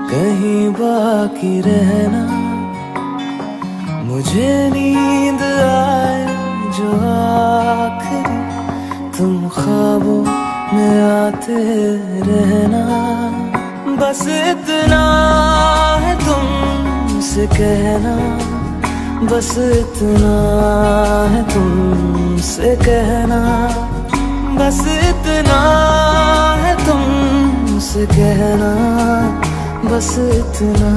कहीं बाकी रहना। मुझे नींद आए जो आखिरी, तुम ख्वाबों में आते रहना। बस इतना है तुमसे कहना, बस इतना है तुमसे कहना, बस इतना है तुमसे कहना, बस इतना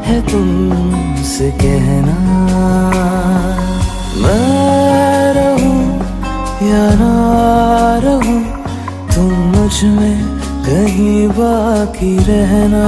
है तुमसे कहना। मैं रहूं या ना रहूं, तुम मुझ में कहीं बाकी रहना।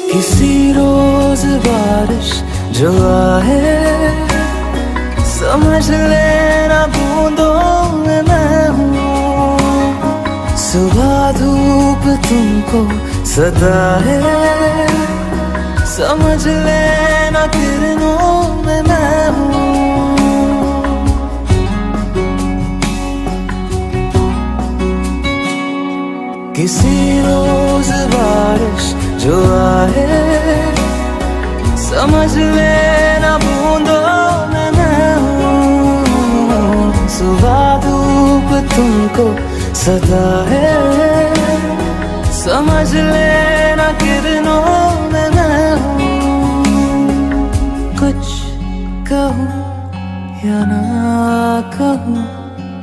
किसी रोज बारिश जो आए, समझ लेना बूंदों में मैं हूँ। सुबह धूप तुमको सदा है, समझ लेना किरणों में मैं हूँ। किसी रोज बारिश जो आए, समझ लेना बूंदों में मैं हूँ। सुबह धूप तुमको सदा है, समझ लेना किरणों में मैं हूँ। कुछ कहूँ या ना कहूँ,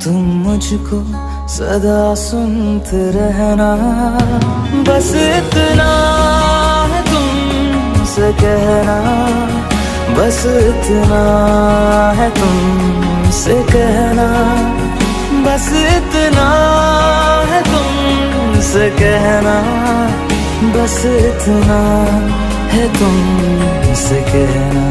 तुम मुझको सदा सुनते रहना। बस इतना है तुमसे कहना, बस इतना है तुमसे कहना, बस इतना है तुमसे कहना, बस इतना है तुमसे कहना।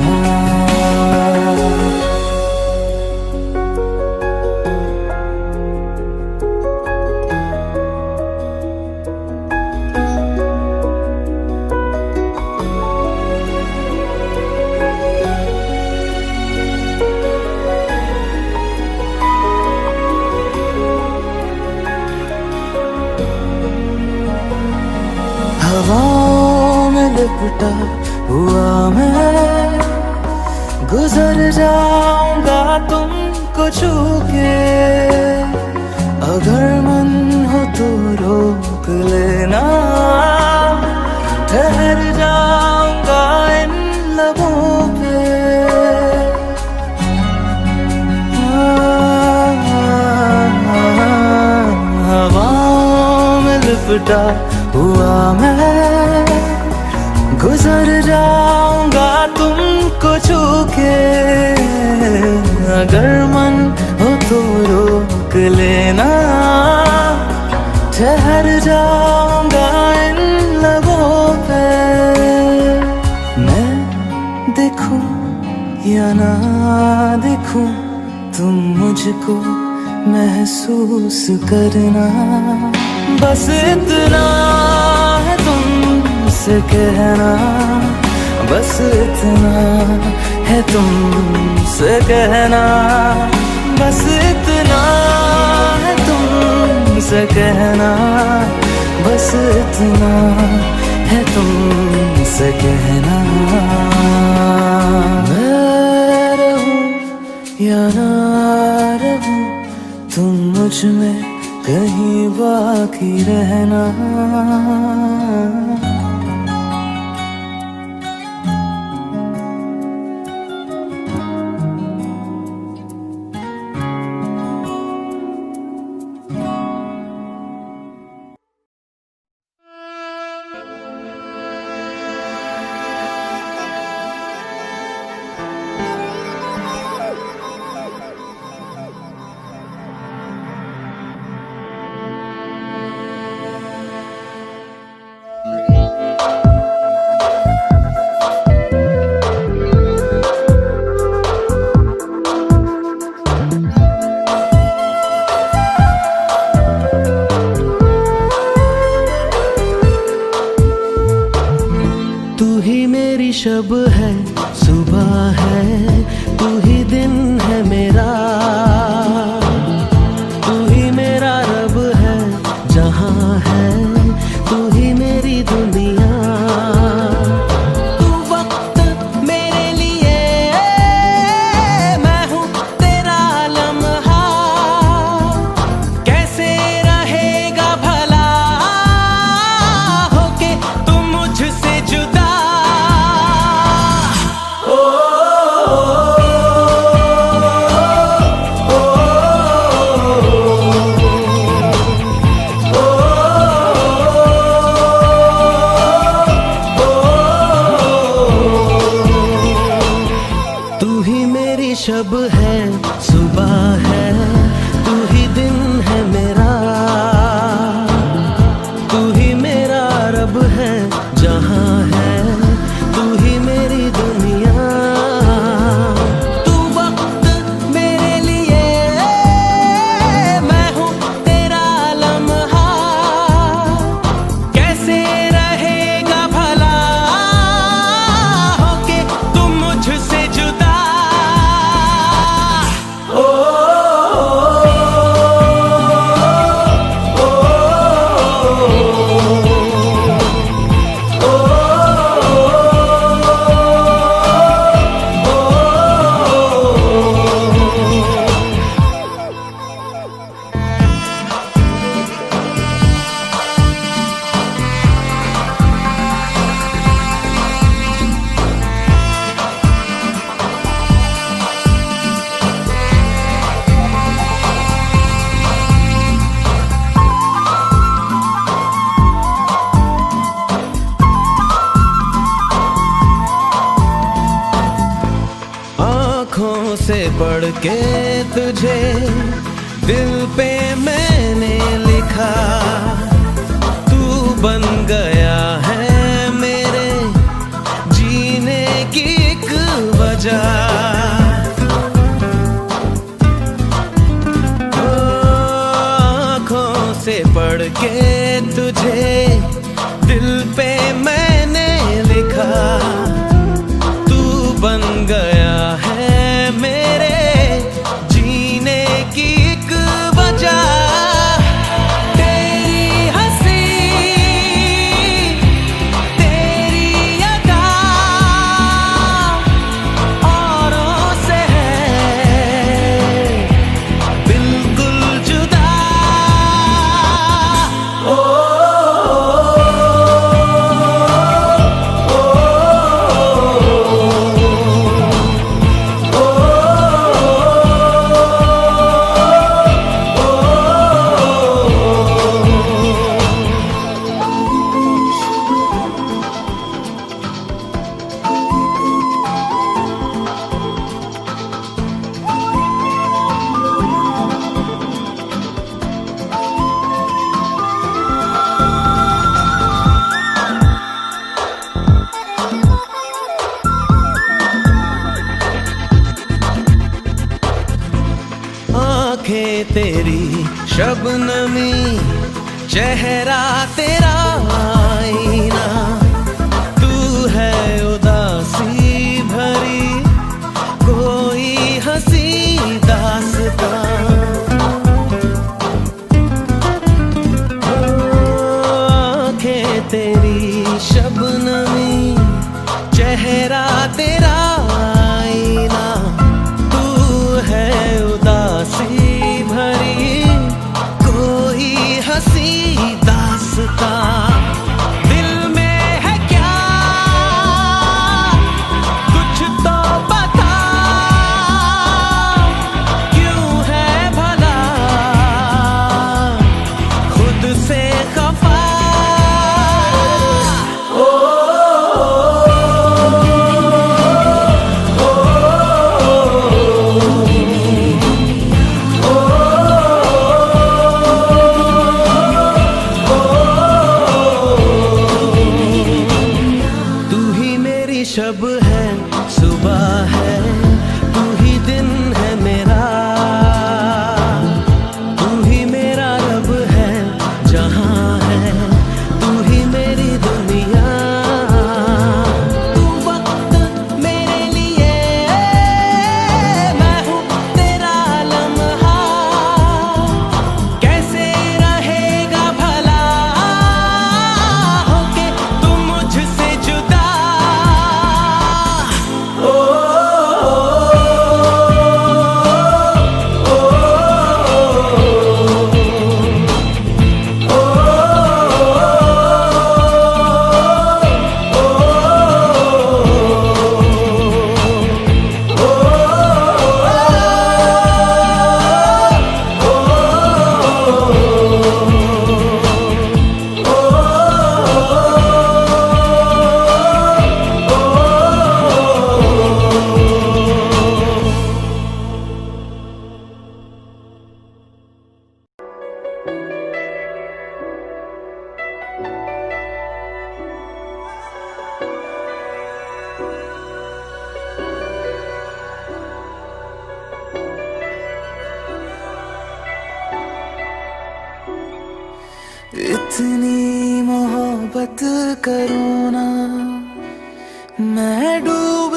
हवाओं में लिपटा हुआ मैं, गुजर जाऊंगा तुमको छू के। अगर मन हो तो रोक लेना, ठहर जाऊंगा इन लबों पे। हवाओं में लिपटा हुआ मैं, गुजर जाऊंगा तुमको छू के। अगर मन हो तो रोक लेना, ठहर जाऊंगा इन लबों पे। मैं देखूं या ना देखूं, तुम मुझको महसूस करना। बस इतना है तुमसे कहना, बस इतना है तुमसे कहना, बस इतना है तुमसे कहना, बस इतना है तुमसे कहना। मैं रहूं या ना रहूं, तुम मुझ में कहीं बाकी रहना। मेरी शब है, सुबह है, तू ही दिन है मेरा, तू ही मेरा रब है, जहां है तू ही मेरी दुनिया। तू वक्त मेरे लिए, मैं हूँ तेरा लम्हा, कैसे रहेगा भला होके तुम मुझसे जुदा। आँखों से पढ़ के तुझे दिल पे मैंने लिखा, तू बन गया है मेरे जीने की एक वजह। आँखों से पढ़ के तुझे दिल पे मैंने लिखा, तू बन गया है मेरे जीने की एक वजह। तेरी हंसी, तेरी अदा औरों से है बिल्कुल जुदा। आँखें तेरी शबनमी, चेहरा तेरा आईना, तू है उदासी भरी कोई हंसी दास्तां। आँखें तेरी शबनमी, चेहरा तेरा आईना, तू है उदासी भरी कोई हंसी दास्तां। दिल में है क्या कुछ तो बता, क्यों है इतनी मोहब्बत करूँ ना, मैं डूब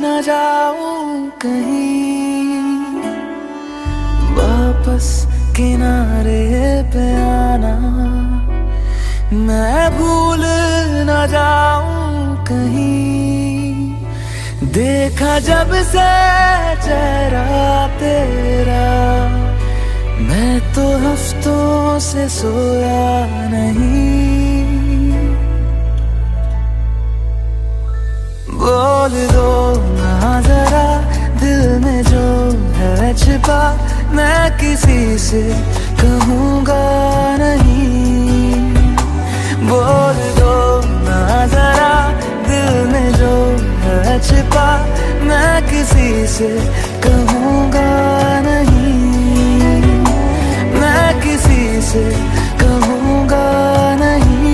न जाऊं कहीं, वापस किनारे पे आना, मैं भूल न जाऊं कहीं। देखा जब से चेहरा तेरा, मैं तो हफ्तों से सोया नहीं। बोल दो ना जरा दिल में जो है छिपा, मैं किसी से कहूँगा नहीं। बोल दो ना जरा दिल में जो है छिपा, मैं किसी से कहूँगा नहीं, मैं किसी से कहूँगा नहीं।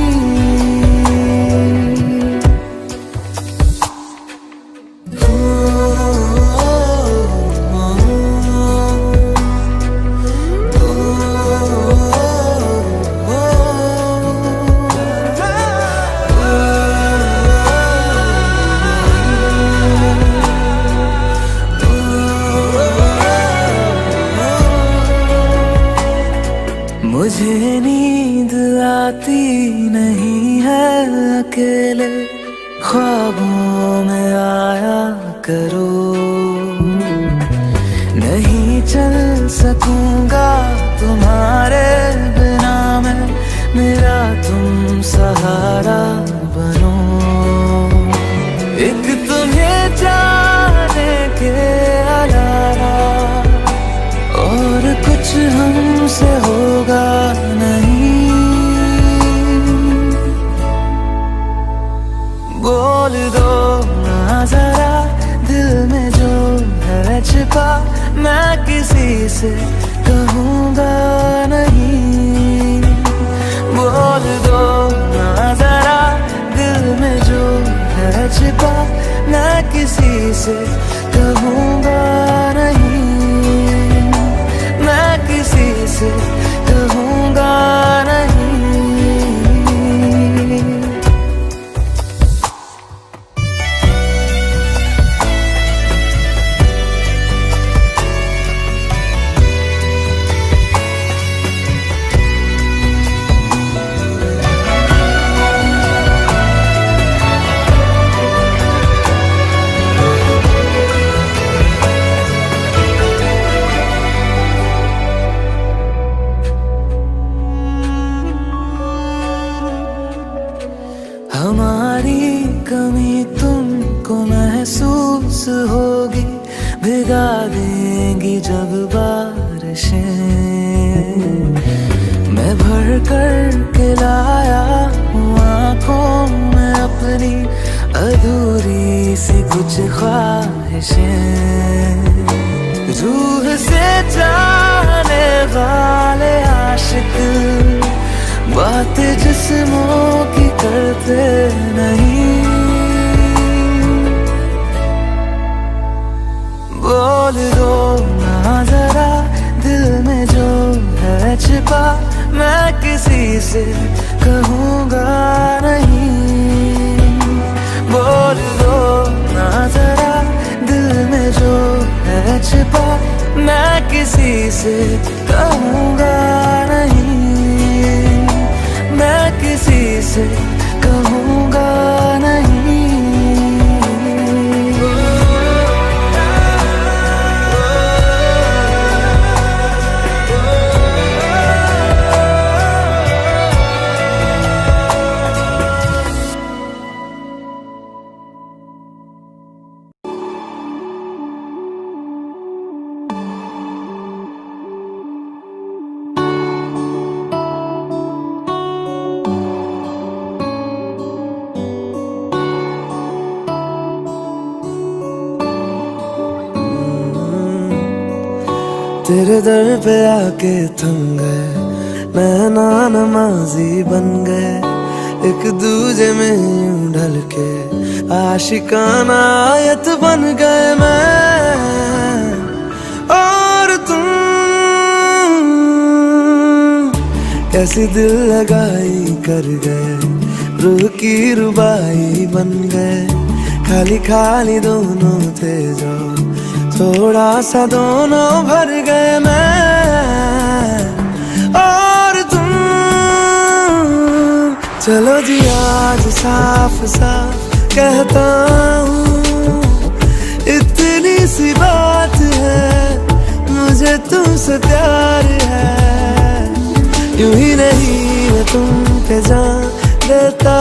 मुझे नींद आती नहीं है अकेले, ख्वाबों में आया करो। नहीं चल सकूंगा तुम्हारे बिना मैं, मेरा तुम सहारा बनो। एक तुम्हें जाने के अलावा और कुछ हमसे होगा नहीं। बोल दो ना जरा दिल में जो है छिपा, मैं किसी से कहूँगा नहीं। बोल दो ना जरा दिल में जो है छिपा, मैं किसी से कहूँगा नहीं, मैं किसी से कहूँगा नहीं। हमारी कमी तुमको महसूस होगी, भिगा देंगी जब बारिशें। मैं भर कर के लाया हूँ आँखों में अपनी अधूरी सी कुछ ख्वाहिशें। रूह से जाने वाले आशिक बातें जिस्मों की करते नहीं। बोल दो ना जरा दिल में जो है छिपा, मैं किसी से कहूँगा नहीं। बोल दो ना जरा दिल में जो है छिपा, मैं किसी से कहूँगा नहीं, मैं किसी से कहूँगा नहीं। तेरे दर पे आके थम गए, नैना नमाजी बन गए, एक दूजे में यूं ढल के आशिकाना आयत बन गए मैं और तुम। कैसी दिल लगाई कर गए, रूह की रुबाई बन गए। खाली खाली दोनों थे जो थोड़ा सा दोनों भर गए, मैं और तुम। चलो जी आज साफ साफ कहता हूँ, इतनी सी बात है, मुझे तुमसे प्यार है। यूं ही नहीं मैं तुम पे जान देता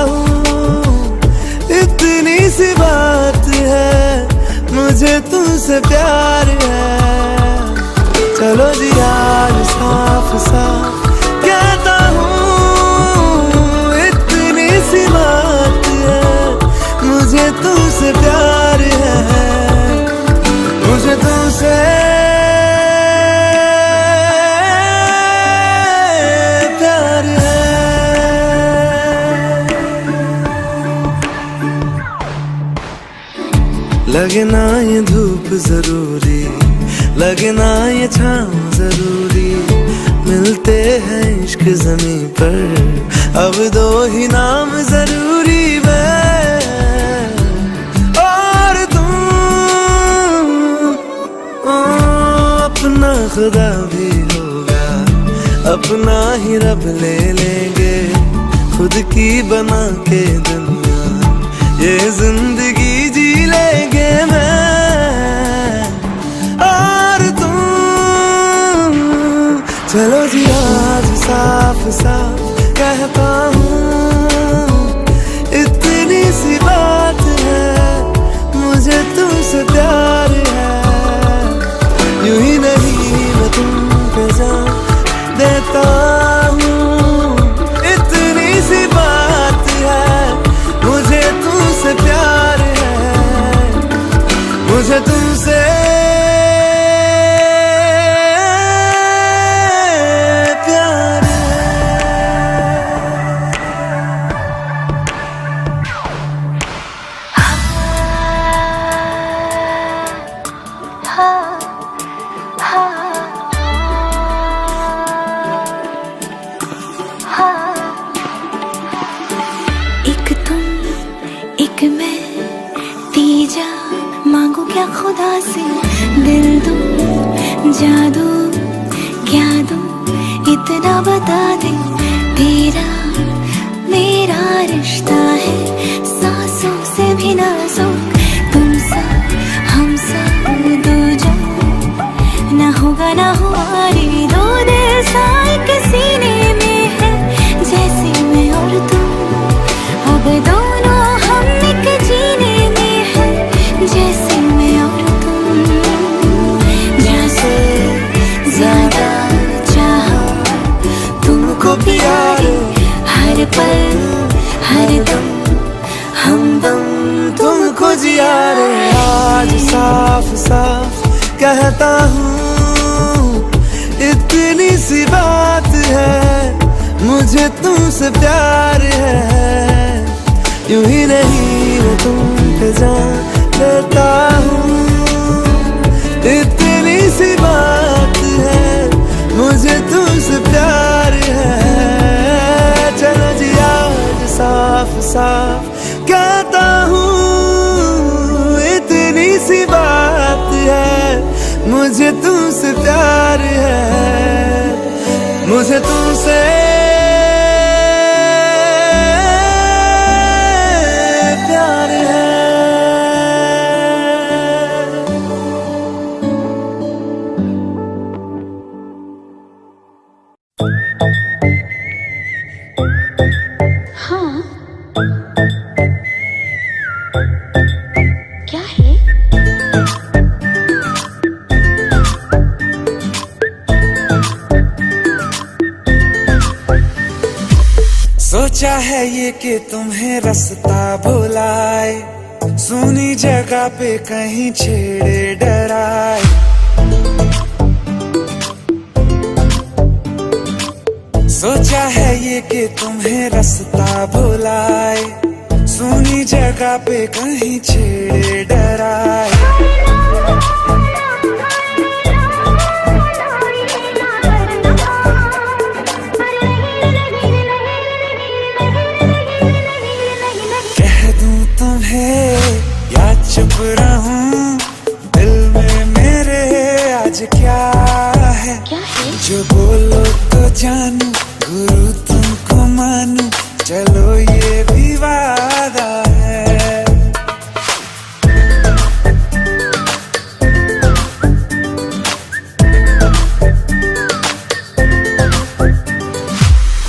हूँ, इतनी सी बात है, मुझे तुमसे प्यार है। चलो जी आज साफ साफ कहता हूँ, इतनी सी बात है, मुझे तुमसे प्यार है, मुझे तुमसे प्यार है। लगे ना ये धूप जरूरी, लगे ना ये छाँव जरूरी, मिलते हैं इश्क ज़मीं पर अब दो ही नाम जरूरी, मैं और तुम। अपना खुदा भी होगा, अपना ही रब ले लेंगे, खुद की बना के दुनिया ये जिंदगी जी लेंगे, मैं और तुम। चलो जी आज साफ साफ कहता हूँ, इतनी सी बात है, मुझे तुमसे प्यार है। यूं ही नहीं मैं तुम पे जान देता हूँ, इतनी सी बात है, मुझे तुमसे प्यार है, मुझे तुमसे प्यार एक तुम एक मैं, तीजा मांगू क्या खुदा से, दिल दूं जादू क्या दूं, इतना बता दे, तेरा मेरा रिश्ता है सांसों से भी नाजुक, तुम सा हम सा दो जो ना होगा ना हमारे दो दिल साए के सीने में है, जैसे मैं और तुम अब दोनों हम एक जीने में है, जैसे मैं और तुम। जैसे ज्यादा चाहा तुमको प्यार, हर पल हर दम हमदम तुमको जिया रे। आज साफ साफ कहता हूँ, इतनी सी बात है, मुझे तुमसे प्यार है। यूं ही नहीं मैं तुम पे जान देता हूँ, इतनी सी बात है, मुझे तुमसे प्यार है। चलो जी आज साफ साफ कहता हूँ, इतनी सी बात है, मुझे तुमसे प्यार है, मुझे तुमसे प्यार है। हाँ क्या है? सोचा है ये कि तुम्हें रास्ता भुलाए, सुनी जगह पे कहीं छेड़े डराए। सोचा है ये कि तुम्हें रास्ता भुलाए, सुनी जगह पे कहीं छेड़े डराए। आज क्या है क्या है? जो बोलो तो जानू, गुरु तुमको मानू, चलो ये भी वादा है।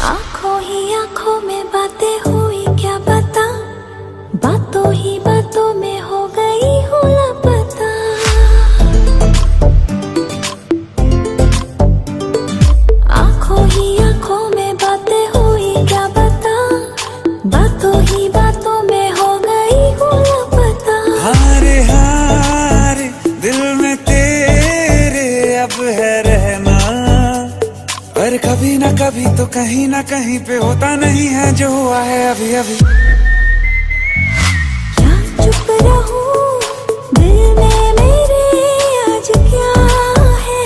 आंखों ही आंखों में बातें हुई क्या बता, बातों ही बातों में हो गई हूँ लापता। आंखों ही आंखों में बातें हुई क्या बता, बातों ही बातों में हो गई हूँ लापता। हारे हारे दिल में तेरे अब है रहना, पर कभी ना कभी तो कहीं ना कहीं पे होता नहीं है जो हुआ है अभी अभी। क्या चुप रहूं दिल में मेरे, आज क्या है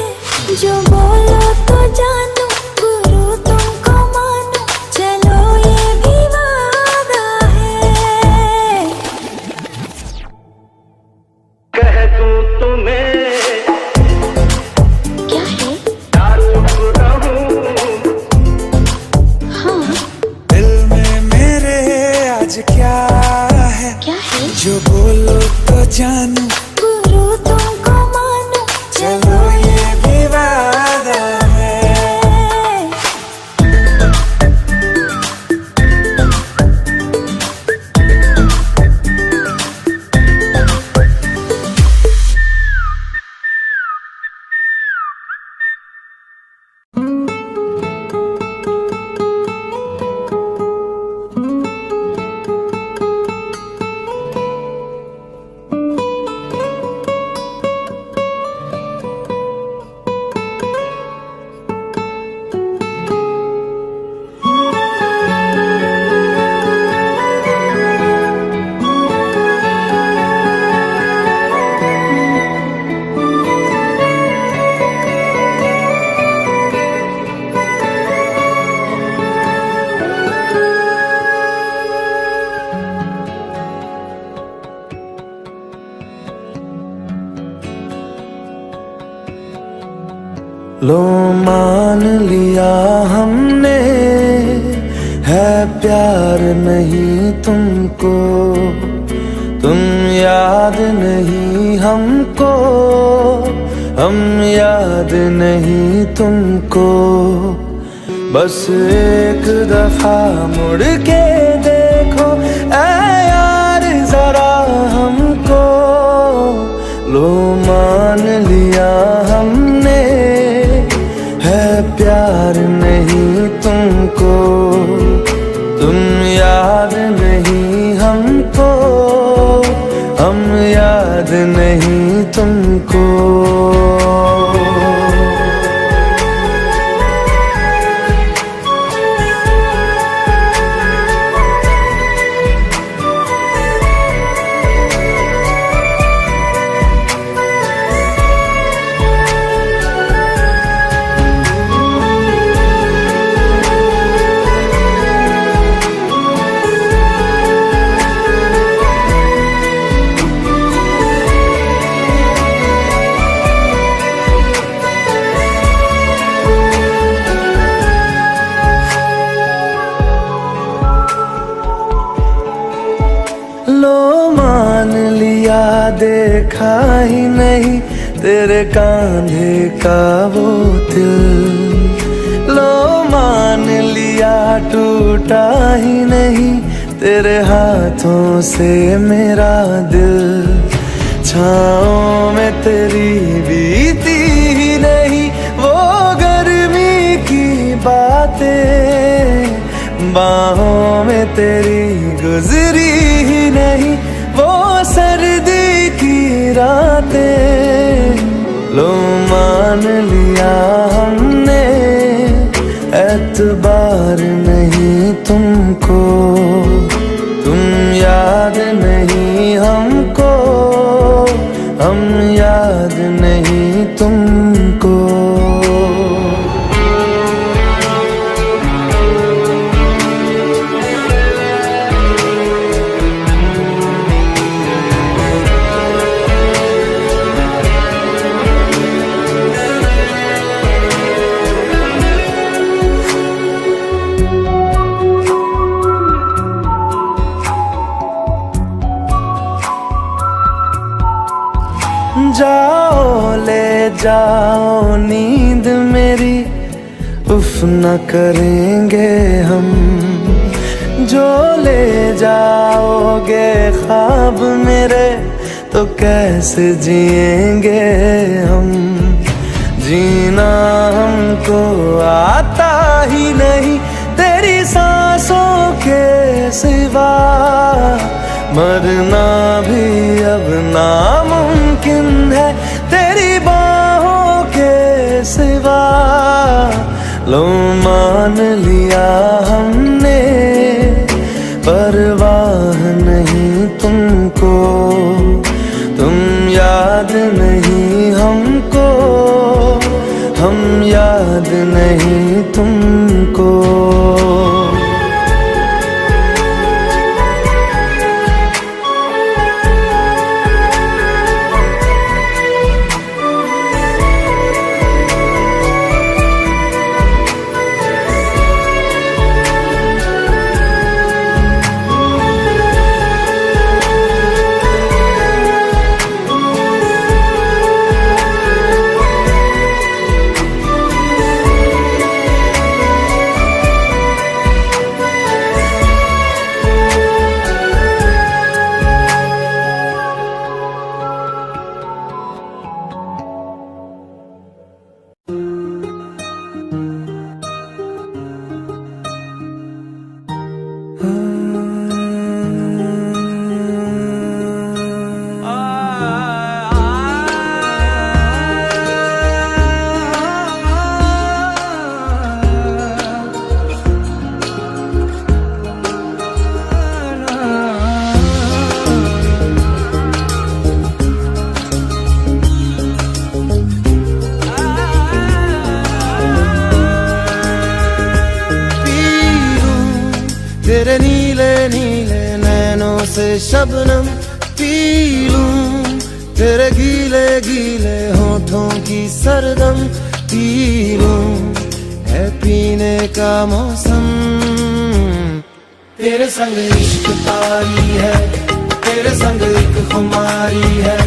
जो बोलो तो जानू, गुरु तुमको मानू, चलो ये भी वादा है। कह दूं तुम्हें क्या है? क्या चुप रहूं, हाँ दिल में मेरे आज क्या है क्या है? जो बोलो तो जानू, गुरु तुमको मानू, चलो ये भी वादा है। लो मान लिया हमने है प्यार नहीं तुमको, तुम याद नहीं हमको, हम याद नहीं तुमको। बस एक दफा मुड़ के देखो ऐ यार जरा हमको। लो मान लिया हमने है प्यार नहीं तुमको, तुम याद नहीं हमको, हम याद नहीं तुमको। लो मान लिया देखा ही नहीं तेरे कांधे का वो दिल। लो मान लिया टूटा ही नहीं तेरे हाथों से मेरा दिल। छाँव में तेरी बीती ही नहीं वो गर्मी की बातें, बाहों में तेरी गुजरी ही नहीं वो सर्दी की रातें। लो मान लिया हमने एतबार नहीं तुमको, तुम याद नहीं हमको, हम याद नहीं तुमको। जाओ नींद मेरी, उफ न करेंगे हम। जो ले जाओगे ख्वाब मेरे, तो कैसे जिएंगे हम। जीना हमको आता ही नहीं तेरी सांसों के सिवा, मरना भी अब नामुमकिन है तेरी बाहों के सिवा। लो मान लिया हमने, परवाह नहीं तुमको, तुम याद नहीं हमको, हम याद नहीं तुमको। तेरे नीले नीले नैनों से शबनम पी लूं, तेरे गीले गीले होठों की सरगम पी लूं। है पीने का मौसम, तेरे संग इश्क तारी है, तेरे संग एक खुमारी है,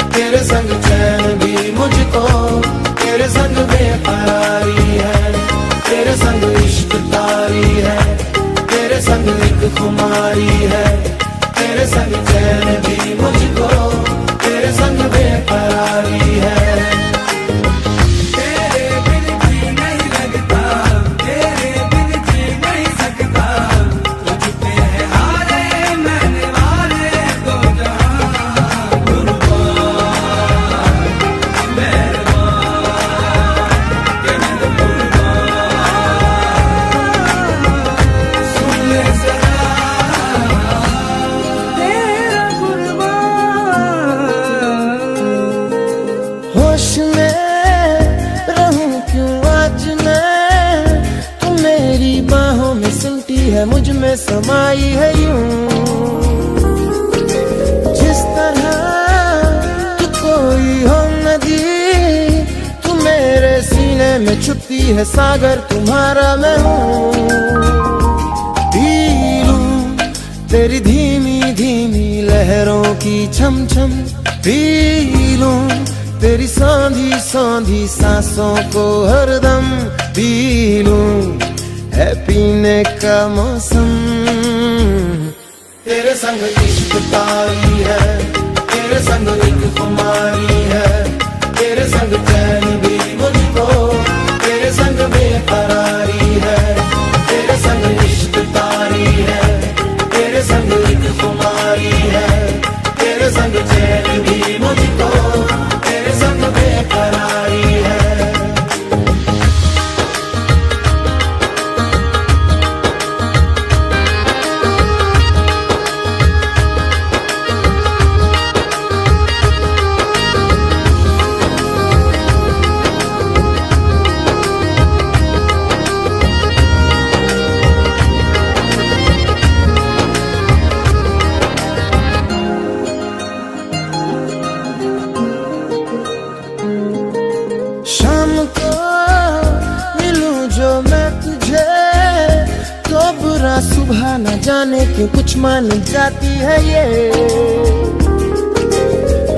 तेरे संग चैन भी मुझको, तेरे संग बेकरारी है। तेरे संग इश्क तारी है, तेरे संग एक खुमारी है, तेरे संग चैन भी मुझको, तेरे संग बेकरारी है। तेरे बिन जी नहीं लगता, तेरे बिन जी नहीं सकता, तुझ पे है हारे मैंने वारे दो जहां। कुर्बान मेहरबान के मैं है मुझ में समाई है यूं। जिस तरह तू कोई हो नदी, तू मेरे सीने में छुपती है सागर तुम्हारा मैं हूँ। पी लूं तेरी धीमी धीमी लहरों की छम छम, पी लूं तेरी सांधी सांधी सांसों को हरदम, पी लूं है पीने का मौसम। तेरे संग इश्क तारी है, तेरे संग एक खुमारी है, तेरे संग चैन भी मुझको, तेरे संग बेकरारी है। तेरे संग इश्क तारी है, तेरे संग एक खुमारी है, तेरे संग चैन भी मुझको, तेरे संग बेकरारी है। सुबह न जाने क्यों कुछ मान जाती है ये,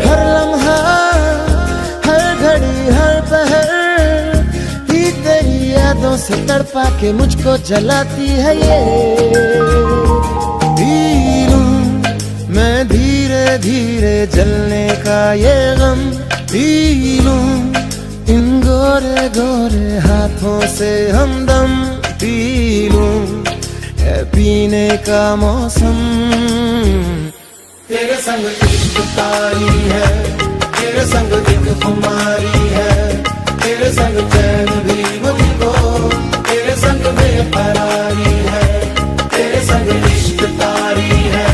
हर लम्हा हर घड़ी से तड़पा के मुझको जलाती है ये। पी लूं मैं धीरे धीरे जलने का ये गम, पी लूं इन गोरे गोरे हाथों से हमदम, पी लूं है पीने का मौसम। तेरे संग इश्क तारी है, तेरे संग एक खुमारी है, तेरे संग चैन भी मुझको, तेरे संग बेकरारी है। तेरे संग इश्क तारी है,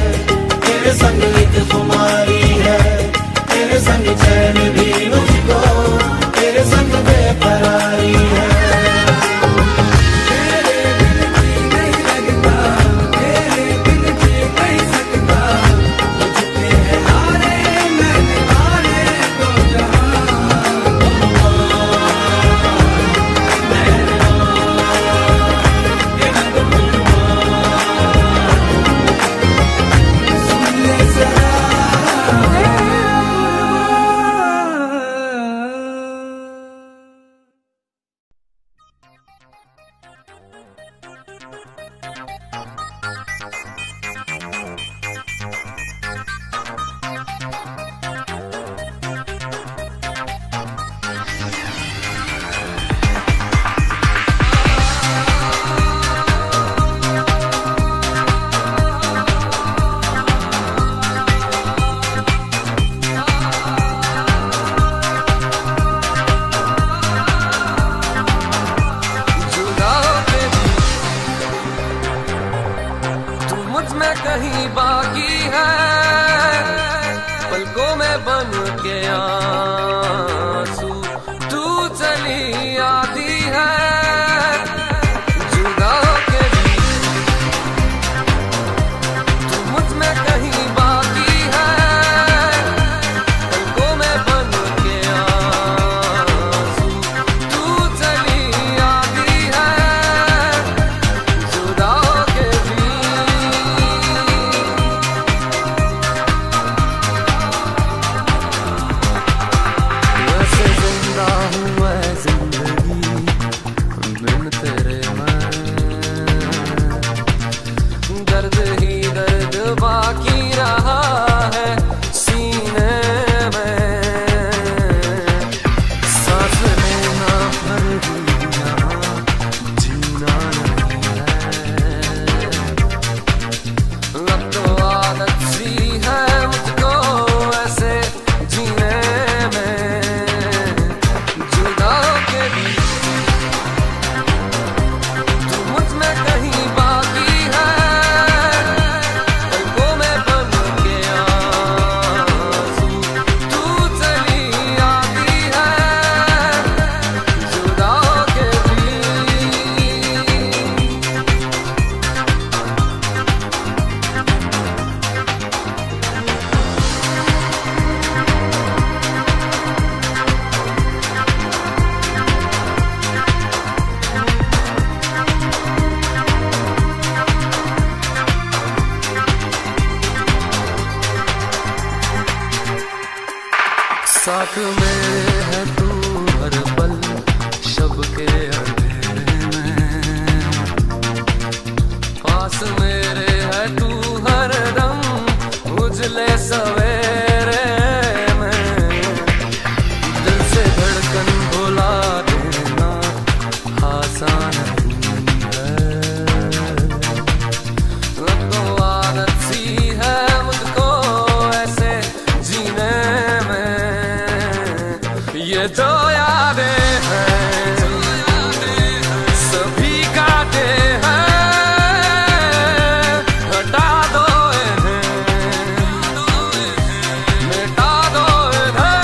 तेरे संग एक खुमारी है, तेरे संग चैन भी मुझको, तेरे संग बेकरारी है। कहीं बाकी है पलकों में बन के आंसू, तू चली आती है जुदा के भी, तू मुझ में कहीं बाकी है पलकों में बन के आंसू, तू चली आती है जुदा के भी। दर्द ही दर्द बाकी रहा है सीने में, सांस लेना भर भी यहाँ जीना नहीं है। अब तो आदत सी है मुझको ऐसे जीने में जुदा के भी, तू मुझ में कहीं बाकी है पलकों में बन के आंसू, तू चली आती है जुदा के भी। साथ में है तू हर पल शब के अंधेरे में, पास मेरे है तू हर दम उजले सवेरे में। दिल से धड़कन भुला देना आसान नहीं है, अब तो आदत सी है मुझको ऐसे जीने में। ये जो यादें हैं सभी काटे हैं, हटा दो इन्हें, मिटा दो इन्हें।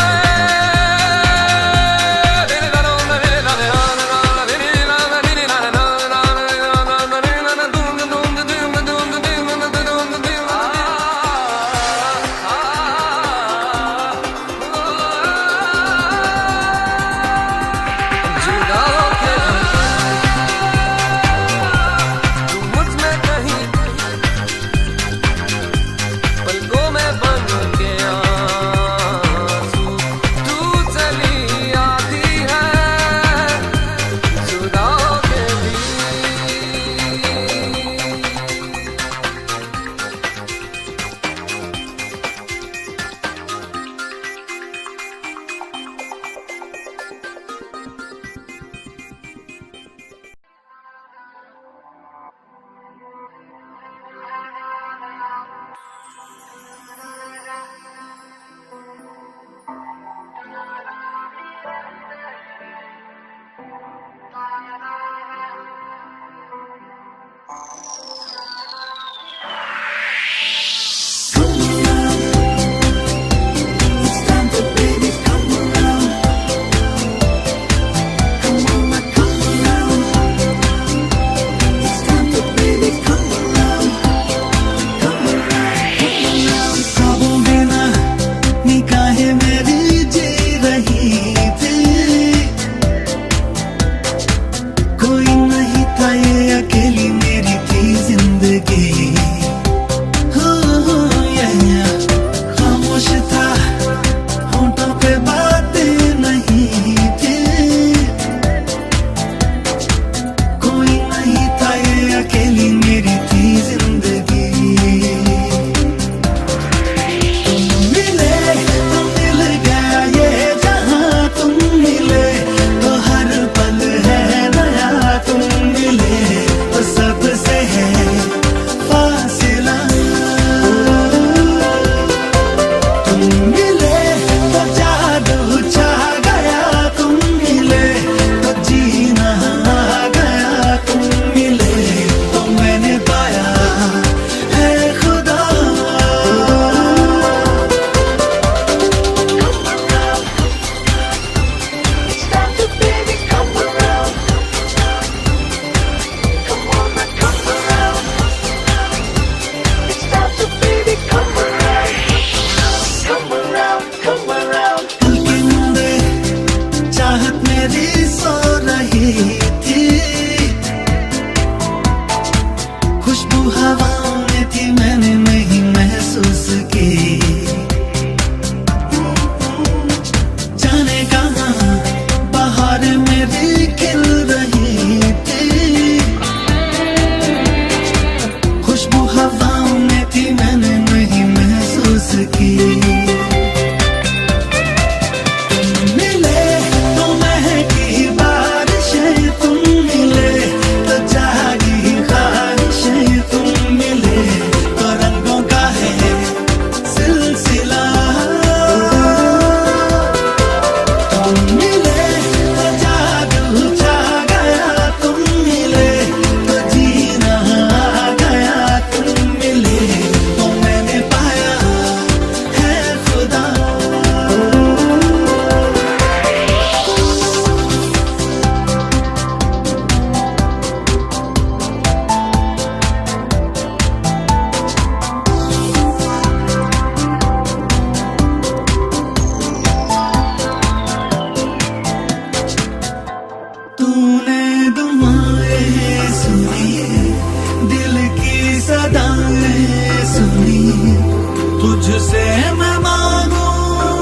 तुझसे मैं मांगू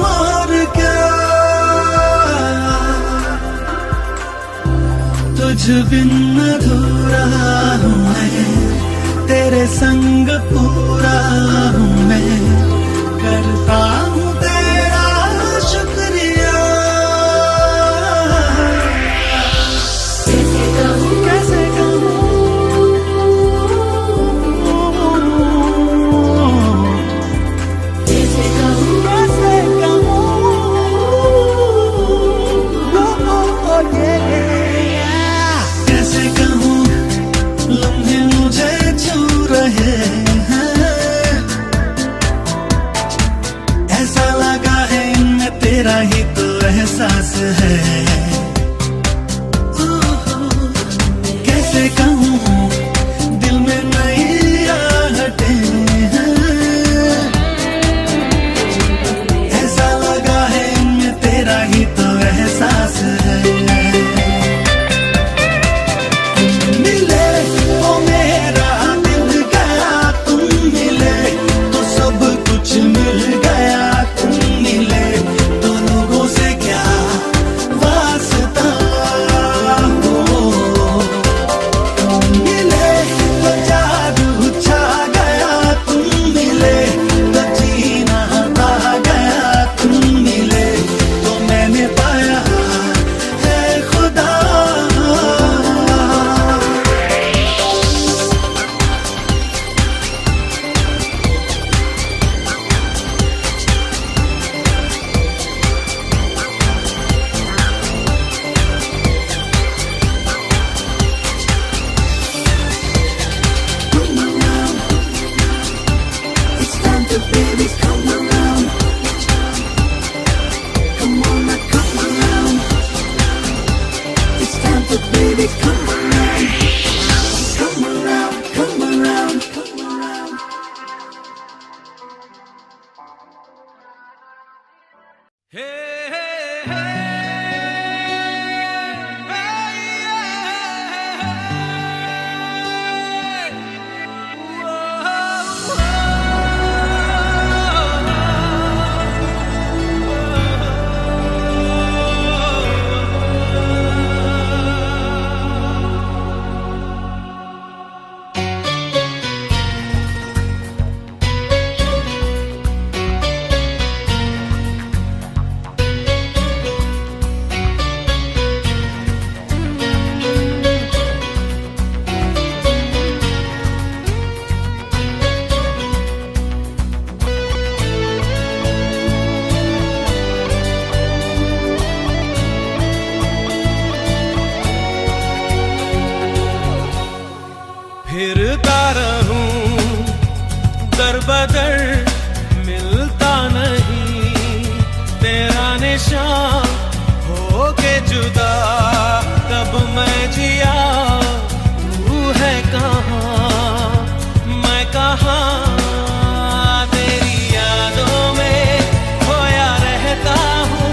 और क्या, तुझ बिन अधूरा हूँ मैं, तेरे संग पूरा हूँ मैं, करता हूँ तेरा शुक्रिया। कैसे कहूँ कैसे कहूँ, कैसे कहूँ कैसे कहूँ, कैसे कहूँ लम्हे मुझे छू रहे हैं, ऐसा लगा है इनमें तेरा ही तो एहसास है। कैसे कहूँ दिल में नई आहटें हैं, ऐसा लगा है इनमें तेरा ही तो एहसास है। मिले तो मेरा दिल गया, तुम मिले तो सब कुछ मिल गया, तुम मिले तो लोगों से क्या वास्ता हो, तुम मिले तो जादू छा गया, तुम मिले तो जीना आ गया, तुम मिले तो मैंने पाया है खुदा। It's time to babies come around. Come on now, come around. It's time to babies come around. Come around, come around, come around. हे हे हे फिरता रहूं दर बदर, मिलता नहीं तेरा निशान, हो के जुदा कब मैं जिया, तू है कहाँ मैं कहाँ, तेरी यादों में खोया रहता हूँ,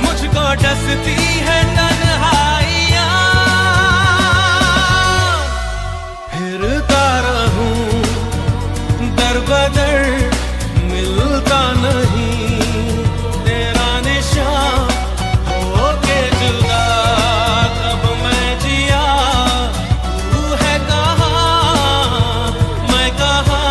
मुझको डसती है तन्हाइयाँ। फिरता रहूं दर बदर, मिलता नहीं तेरा निशान, हो के जुदा कब मैं जिया, तू है कहाँ मैं कहाँ।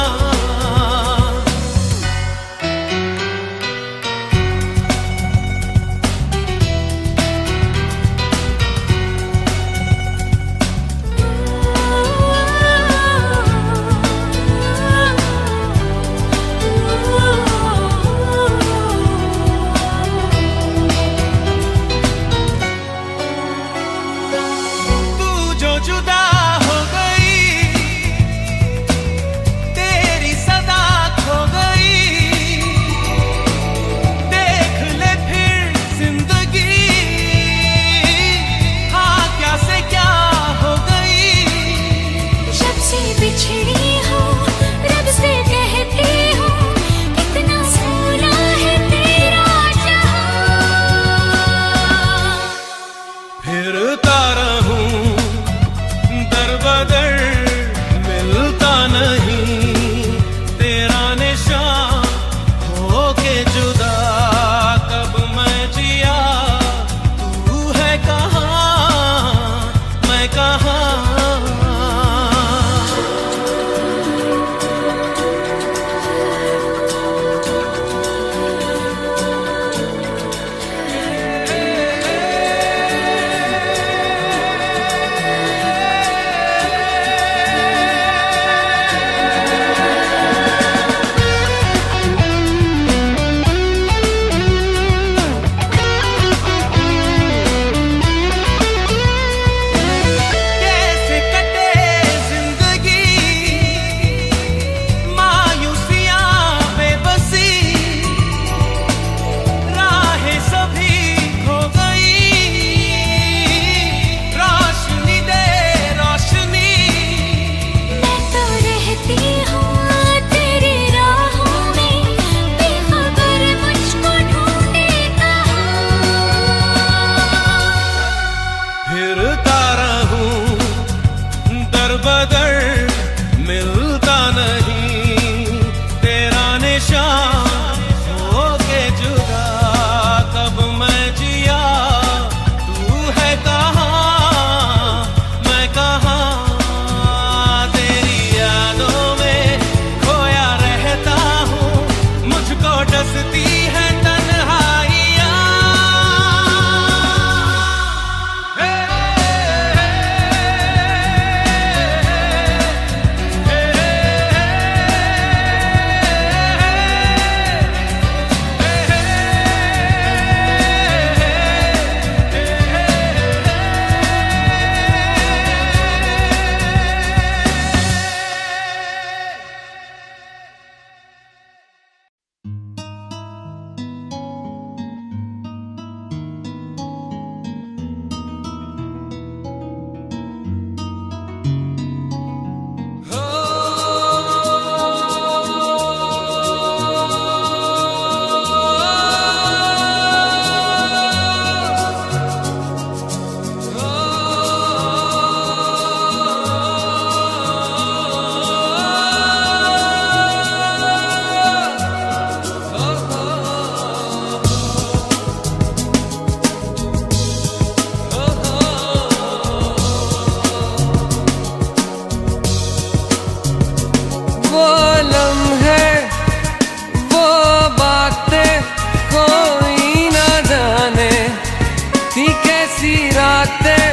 रातें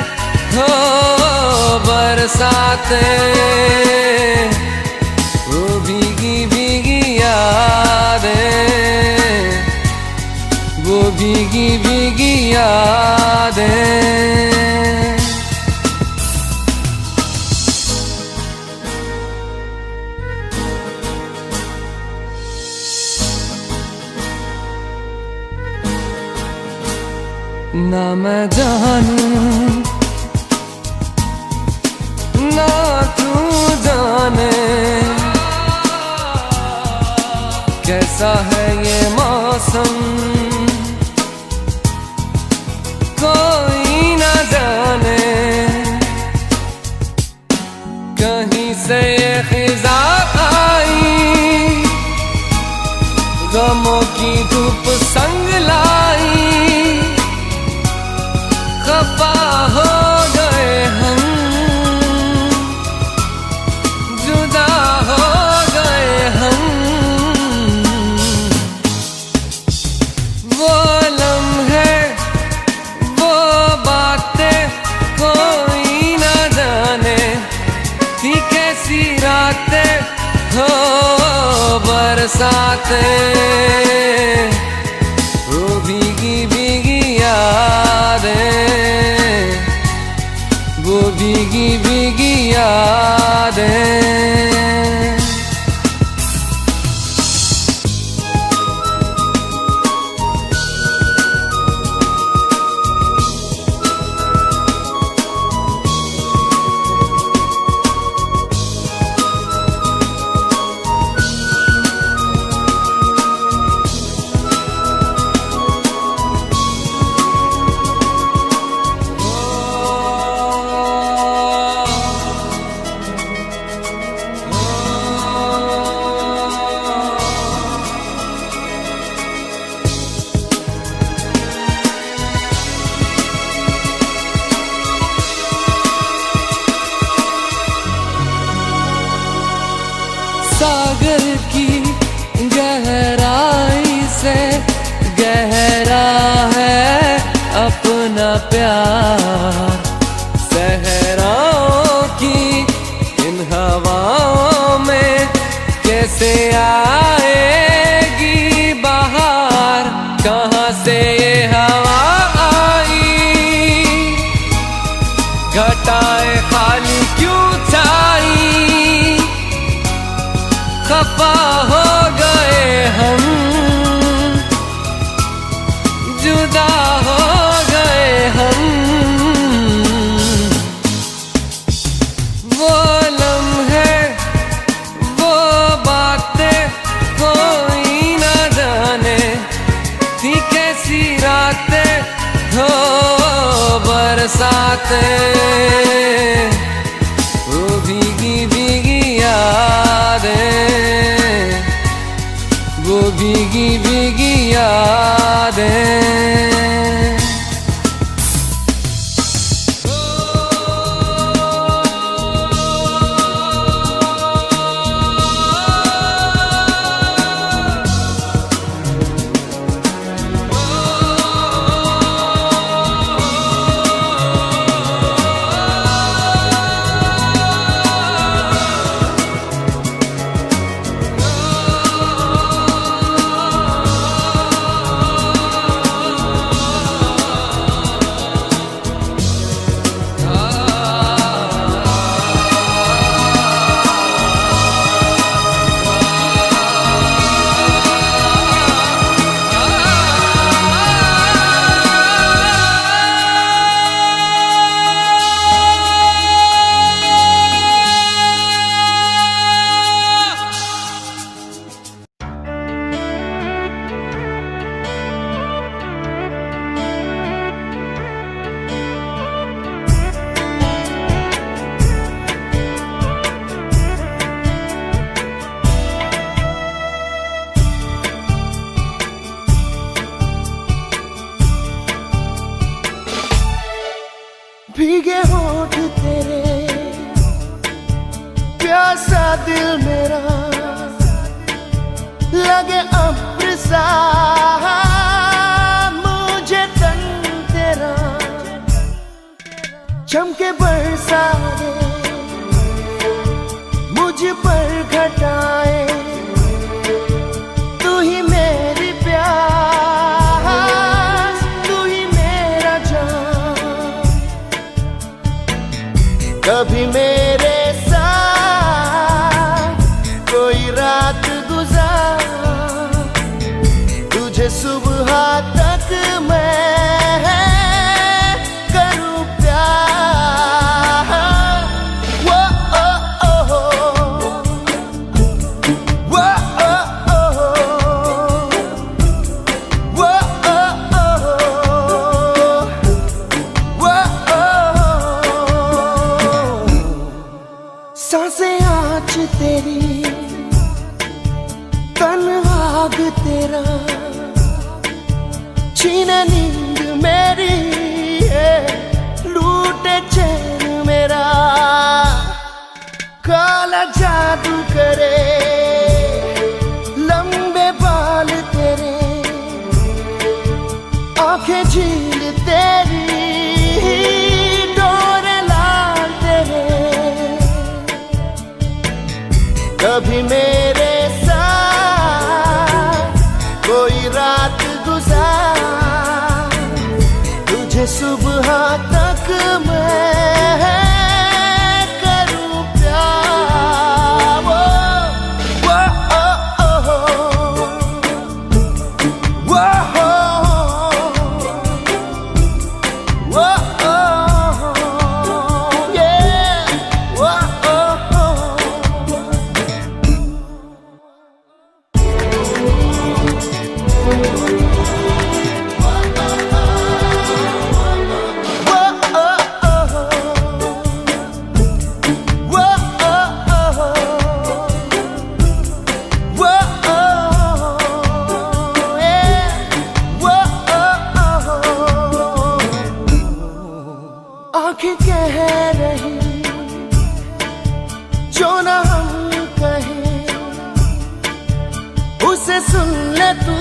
हो बरसातें, वो भीगी भीगी यादें, वो भीगी भीगी यादें। ना मैं जानूं ना तू जाने, कैसा है ये मौसम कोई ना जाने, कहीं से ये खिज़ा आई, गमों की धूप संग लाई, खफा हो गए हम, जुदा हो गए हम, वो लम्हे वो बातें कोई ना जाने, थी कैसी रातें हो बरसातें, वो भीगी भीगी यादें, वो भीगी भीगी यादें। सागर की गहराई से गहरा है अपना प्यार, सहराओं की इन हवाओं में कैसे आएगी बहार, कहाँ से ये हवा आई, घटाएं खाली क्यों छाई, खफा हो गए हम, जुदा हो गए हम, वो लम्हे वो बातें कोई ना जाने, थी कैसी रातें हो बरसातें, वो भीगी भीगी यादें, वो भीगी भीगी यादें। भीगे होठ तेरे, प्यासा दिल मेरा, लगे अब्र सा मुझे तन तेरा, चमके बरसाए मुझ पर घटाए, तू ही मेरी प्यास, तू ही मेरा जान। कभी मेरे साथ कोई रात गुजार, तुझे सुबह तक मैं करूं प्यार। वो ओ ओ वो ओ ओ वो ओ ओ वो सांसें आँच तेरी, तन आग तेरा, छीने नींद मेरी, लूटे चैन मेरा। काला जादू करे लंबे बाल तेरे, आंखें झील तेरी, डोरे लाल तेरे। कभी मेरे साथ कोई रात गुजार, तुझे सुबह तक मैं करूं प्यार। वो ओ ओ वो वो yeah वो आँखें कह रही जो ना हम कहें, उसे सुन ले तू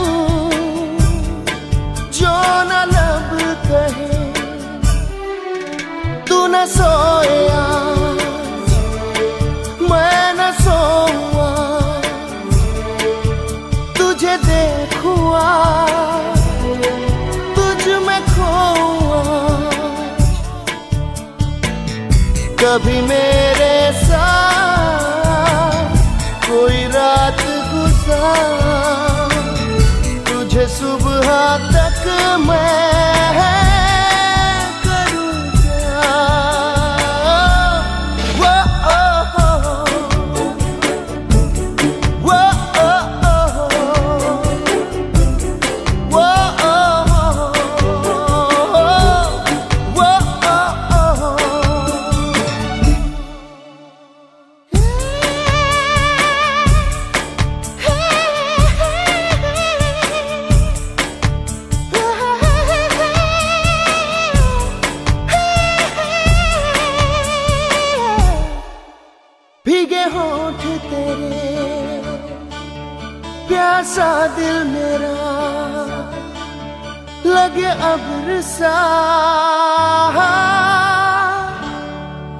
जो ना लब कहे। तू न सोया मैं न सोऊं, तुझे देखूं तुझ में खोऊं। कभी मेरे साथ कोई रात गुजार, तुझे सुबह तक मैं करूं प्यार। वो ओ वो ओ वो भीगे होठ तेरे, प्यासा दिल मेरा, लगे अब्र सा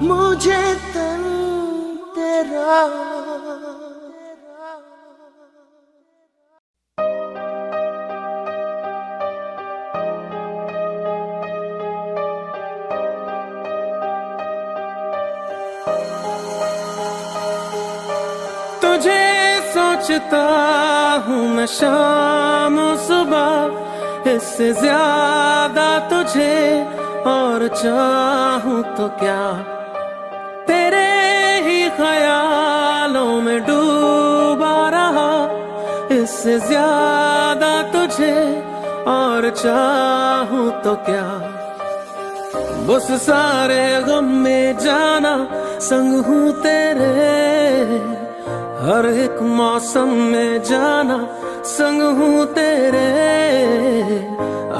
मुझे तन तेरा। तुझे सोचता हूँ मैं शाम सुबह, इससे ज्यादा तुझे और चाहूँ तो क्या। तेरे ही ख्यालों में डूबा रहा, इससे ज्यादा तुझे और चाहूँ तो क्या। बस सारे गम में जाना संग हूँ तेरे, हर एक मौसम में जाना संग हूँ तेरे।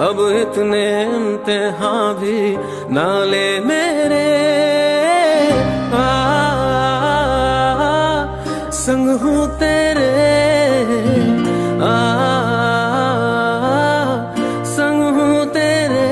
अब इतने इम्तिहान भी ना ले मेरे, संग हूँ तेरे, संग हूँ तेरे।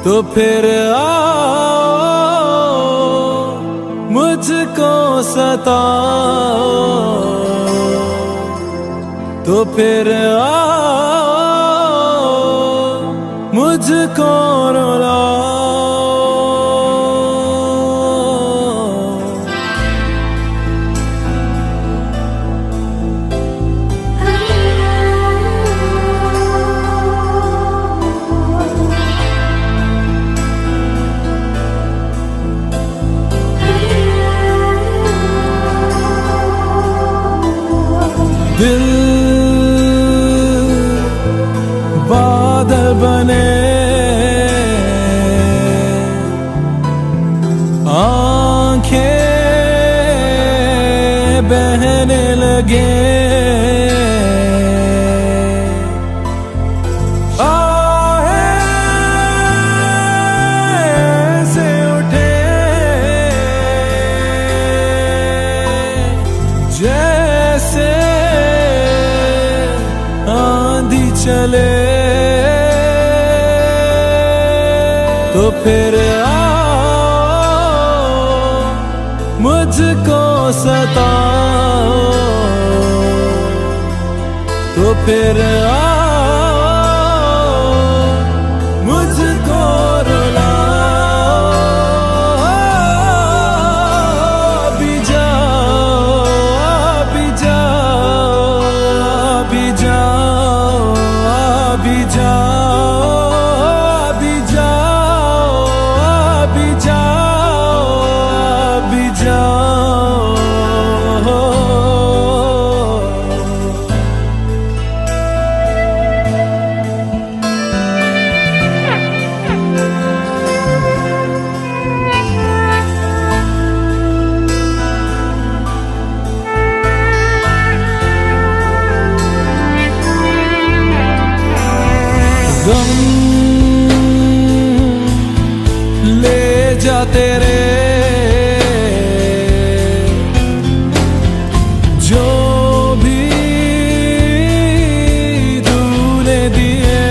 तो फिर आओ मुझको सताओ, तो फिर आओ मुझको रुलाओ। दिल बादल बने, आंखें बहने लगे, आहें से उठे जैसे आंधी चले, तो फिर आओ मुझको सताओ, तो फिर आओ मुझको रुलाओ। भी जाओ, भी जाओ, भी जाओ, भी जाओ, भी जाओ, भी जाओ, भी जाओ। गम ले जा तेरे जो भी तूने दिए,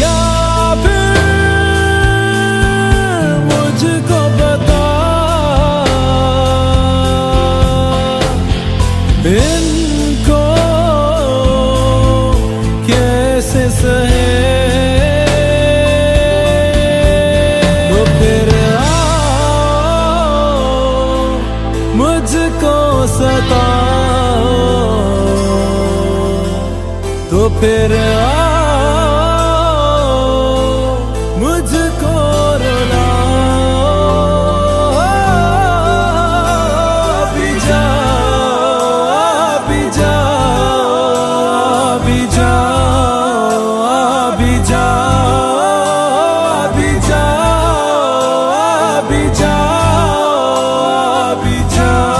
या फिर मुझको बता इनको कैसे सहे, तो फिर आओ मुझको सताओ, तो फिर आओ मुझको रुलाओ। भी जाओ, भी जाओ, भी जाओ, भी जाओ, भी जाओ, भी जाओ, भी जाओ।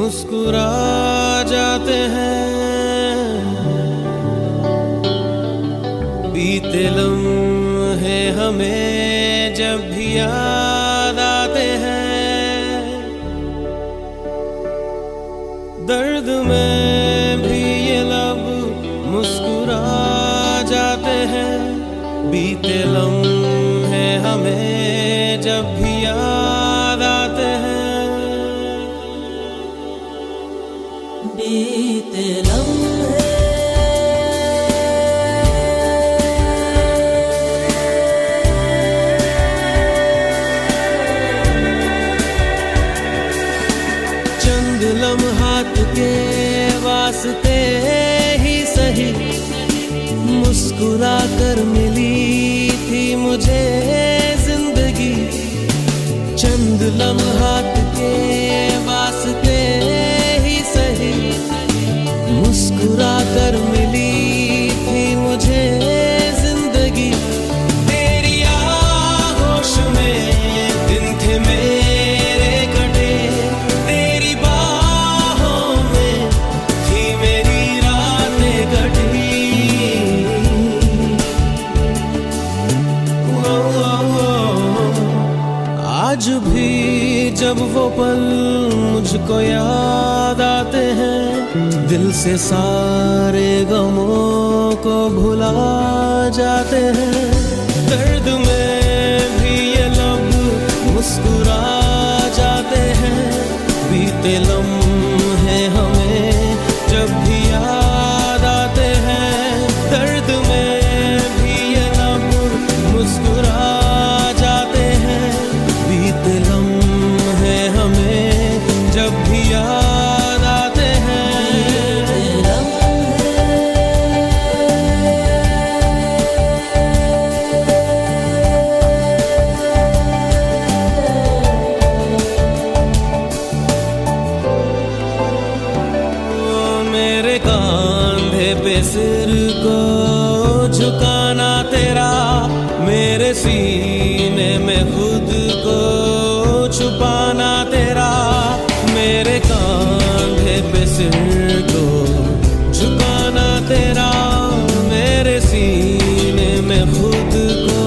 मुस्कुरा जाते हैं, बीते लम्हे हमें जब भी याद आते हैं, दर्द में भी ये लब मुस्कुरा जाते हैं, बीते लम्हे हमें जब भी याद आते हैं, बीते लम्हे चंद लम्हात के वास्ते ही सही मुस्कुरा कर मिली थी मुझे जिंदगी, चंद लम्हात के वास्ते ही सही मुस्कुरा कर मिली थी मुझे जिंदगी, तेरी आगोश में दिन थे मेरे कटे, तेरी बाहों में थी मेरी रातें कटी, आज भी जब वो पल मुझको याद आते हैं, दिल से सारे गमों को भुला जाते हैं, दर्द में भी ये लब मुस्कुरा जाते हैं, बीते लम्हे हमें जब भी याद आते हैं, दर्द में भी ये लब मुस्कुरा जाते हैं, बीते लम्हे हमें जब भी याद आते हैं, मेरे कांधे पे सिर को झुकाना तेरा, मेरे सीने में खुद को छुपाना तेरा, मेरे कांधे पे सिर को झुकाना तेरा, मेरे सीने में खुद को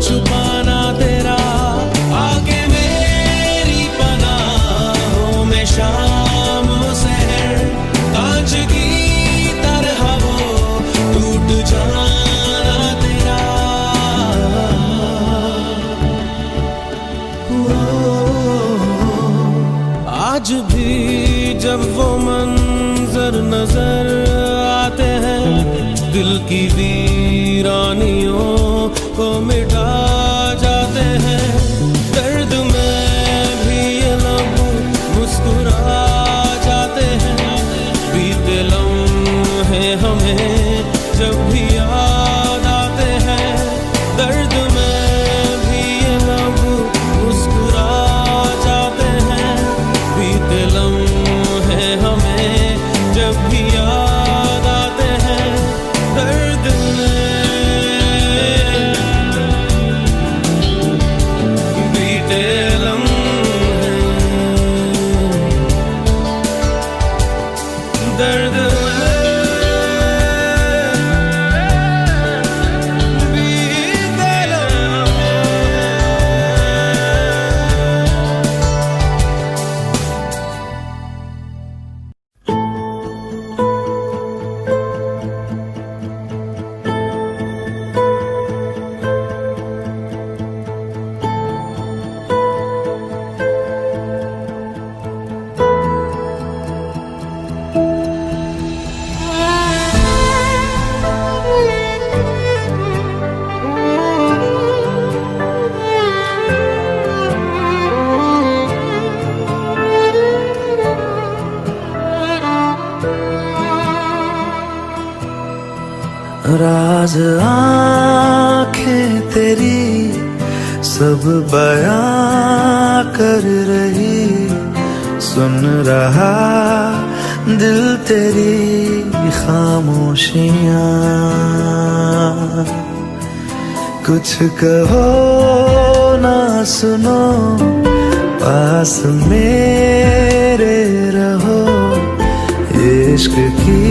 छुपाना तेरा, आगे मेरी पनाहों में शाम सहर कांच की तरह वो टूट जाना तेरा, आज भी जब वो मंजर नजर आते हैं, दिल की वीरानियों को मिटा जाते हैं, दर्द में भी ये लब मुस्कुरा जाते हैं, बीते लम्हे हमें जब भी याद आते हैं, दर्द में भी ये लब मुस्कुरा जाते हैं, बीते लम्हे हमें जब भी याद आते हैं, दर्द में बीते लम्हे दर्द राज आँखें तेरी सब बयां कर रही, सुन रहा दिल तेरी खामोशियां, कुछ कहो ना सुनो पास मेरे रहो। इश्क की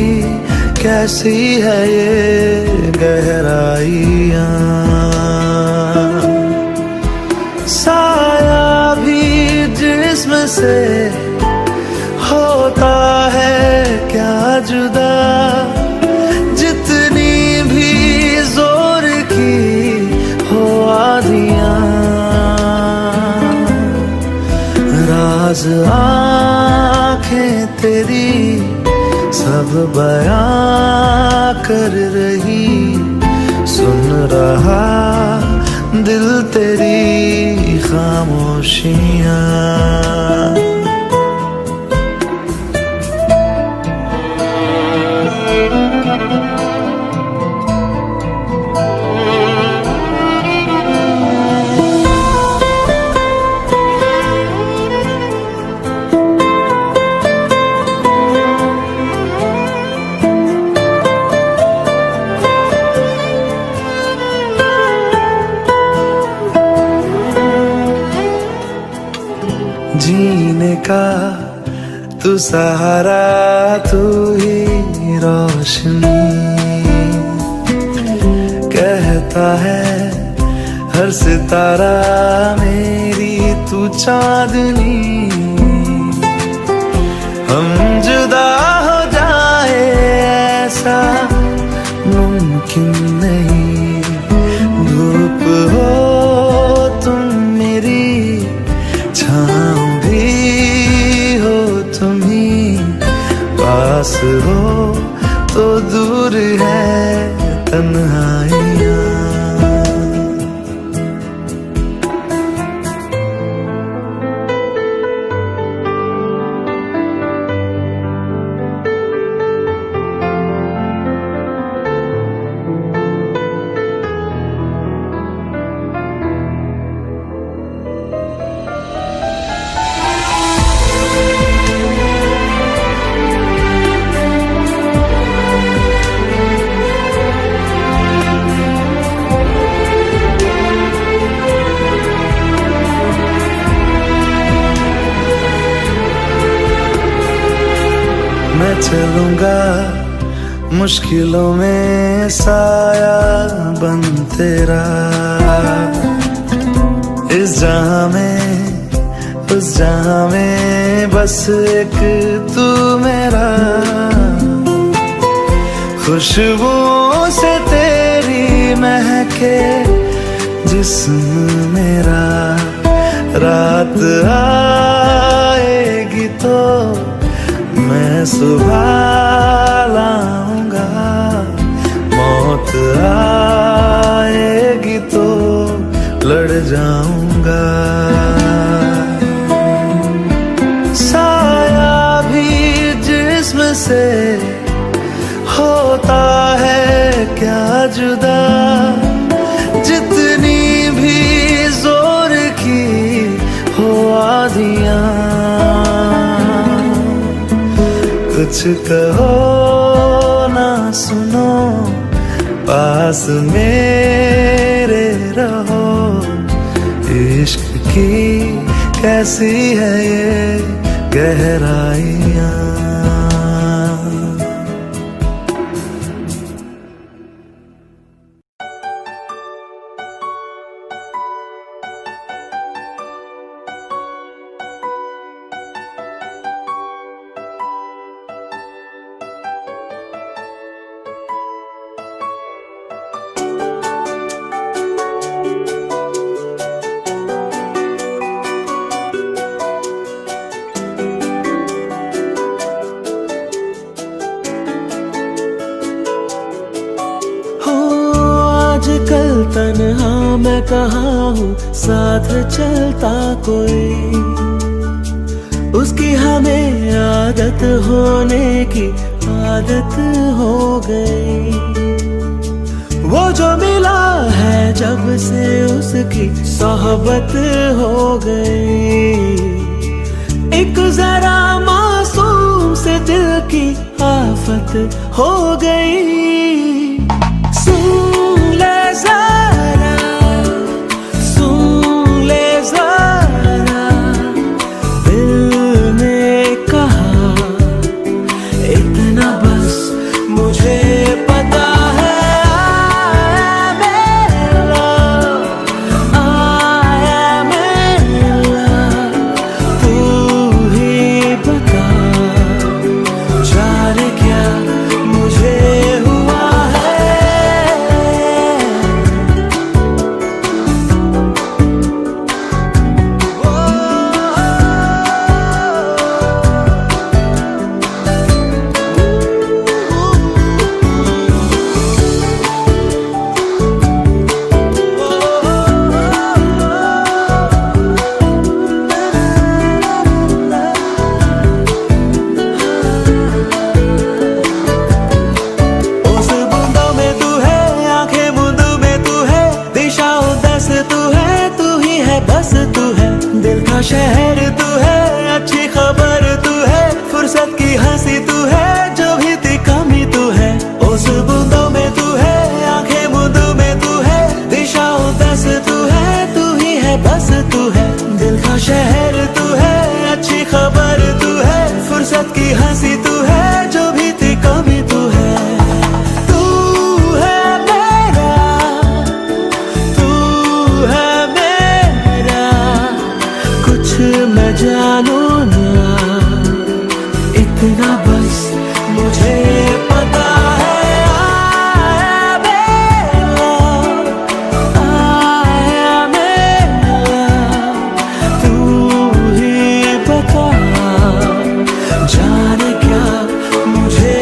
कैसी है ये गहराइयाँ, साया भी जिस्म से होता है क्या जुदा, जितनी भी जोर की हो आधियाँ। राज आँखें तेरी सब बयां कर रही, सुन रहा दिल तेरी खामोशियाँ। जीने का तू सहारा, तू ही रोशनी, कहता है हर सितारा मेरी तू चांदनी। हम जुदा हो जाए ऐसा मुमकिन नहीं, धूप हो तुम मेरी, छाँव हो तुम ही, पास हो तो दूर है तन्हाइयाँ। मैं चलूंगा मुश्किलों में साया बन तेरा, इस जहां में उस जहां में बस एक तू मेरा। खुशबुओं से तेरी महके जिस्म मेरा, रात आएगी तो मैं सुबह लाऊंगा, मौत आएगी तो लड़ जाऊंगा। साया भी जिस्म से होता है क्या जुदा, जितनी भी जोर की हो आधियाँ। कुछ कहो ना सुनो, पास मेरे रहो। इश्क की कैसी है ये गहराइयाँ। आजकल तन्हा मैं कहाँ हूँ, साथ चलता कोई, उसकी हमें आदत होने की आदत हो गई। वो जो मिला है जब से उसकी सोहबत हो गई। एक जरा मासूम से दिल की आफत हो गई। सुन ले जरा, सुन ले जरा, हंसी तू है, जो भी थी कमी तू है। तू है मेरा, तू है मेरा, कुछ मैं जानू ना, इतना बस मुझे पता है। आया मेरा, तू ही बता, जाने क्या मुझे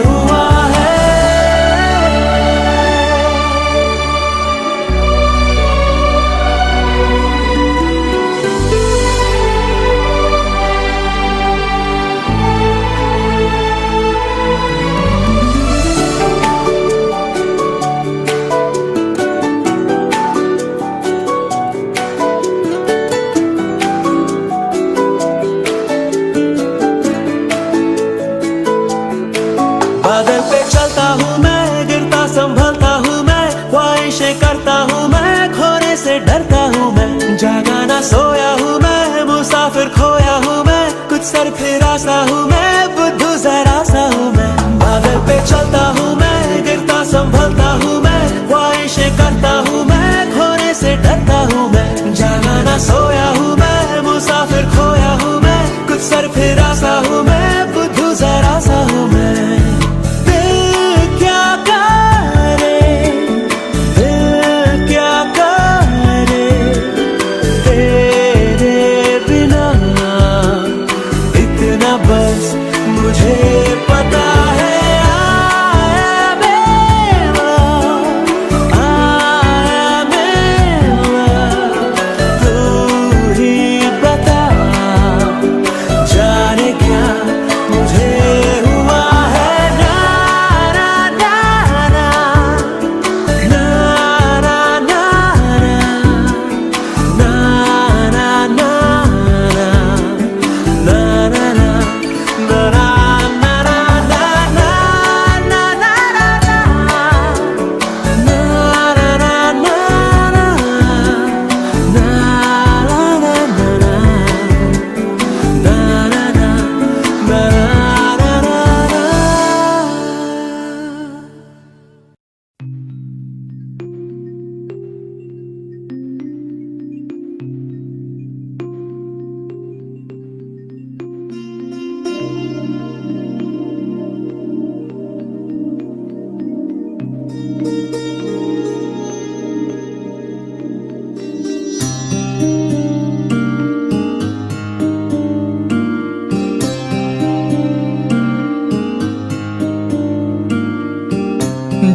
हुआ है। बादल पे चलता हूँ मैं, गिरता संभलता हूँ मैं, ख्वाहिशें करता हूँ मैं, खोने से डरता हूँ मैं। जागा ना सोया हूँ मैं, मुसाफिर खोया हूँ मैं, कुछ सरफिरा सा हूँ मैं, बुद्धू जरा सा हूँ मैं। बादल पे चलता हूँ मैं, गिरता संभलता हूँ मैं, ख्वाहिशें करता हूँ मैं, खोने से डरता हूँ मैं। जागा ना सोया हूँ मैं, मुसाफिर खोया हूँ मैं, कुछ सरफिरा सा हूँ मैं, बुद्धू जरा सा हूँ मैं। बस मुझे पता है। आया मेरा, आया मेरा, तू ही बता, जाने क्या मुझे हुआ है। ना ना ना ना ना ना ना ना ना ना।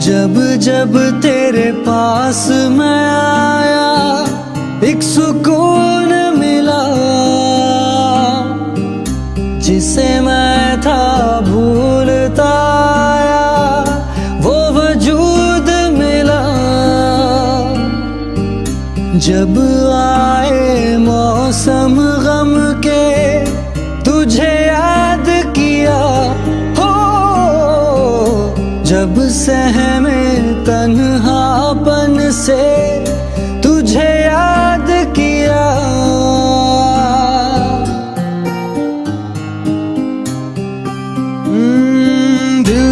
जब जब तेरे पास मैं आया, एक सुकून मिला, जिसे मैं था भूलता आया, वो वजूद मिला। जब आए मौसम गम के, तुझे याद किया हो, जब सहमे तन्हापन से, तुझे याद किया। दिल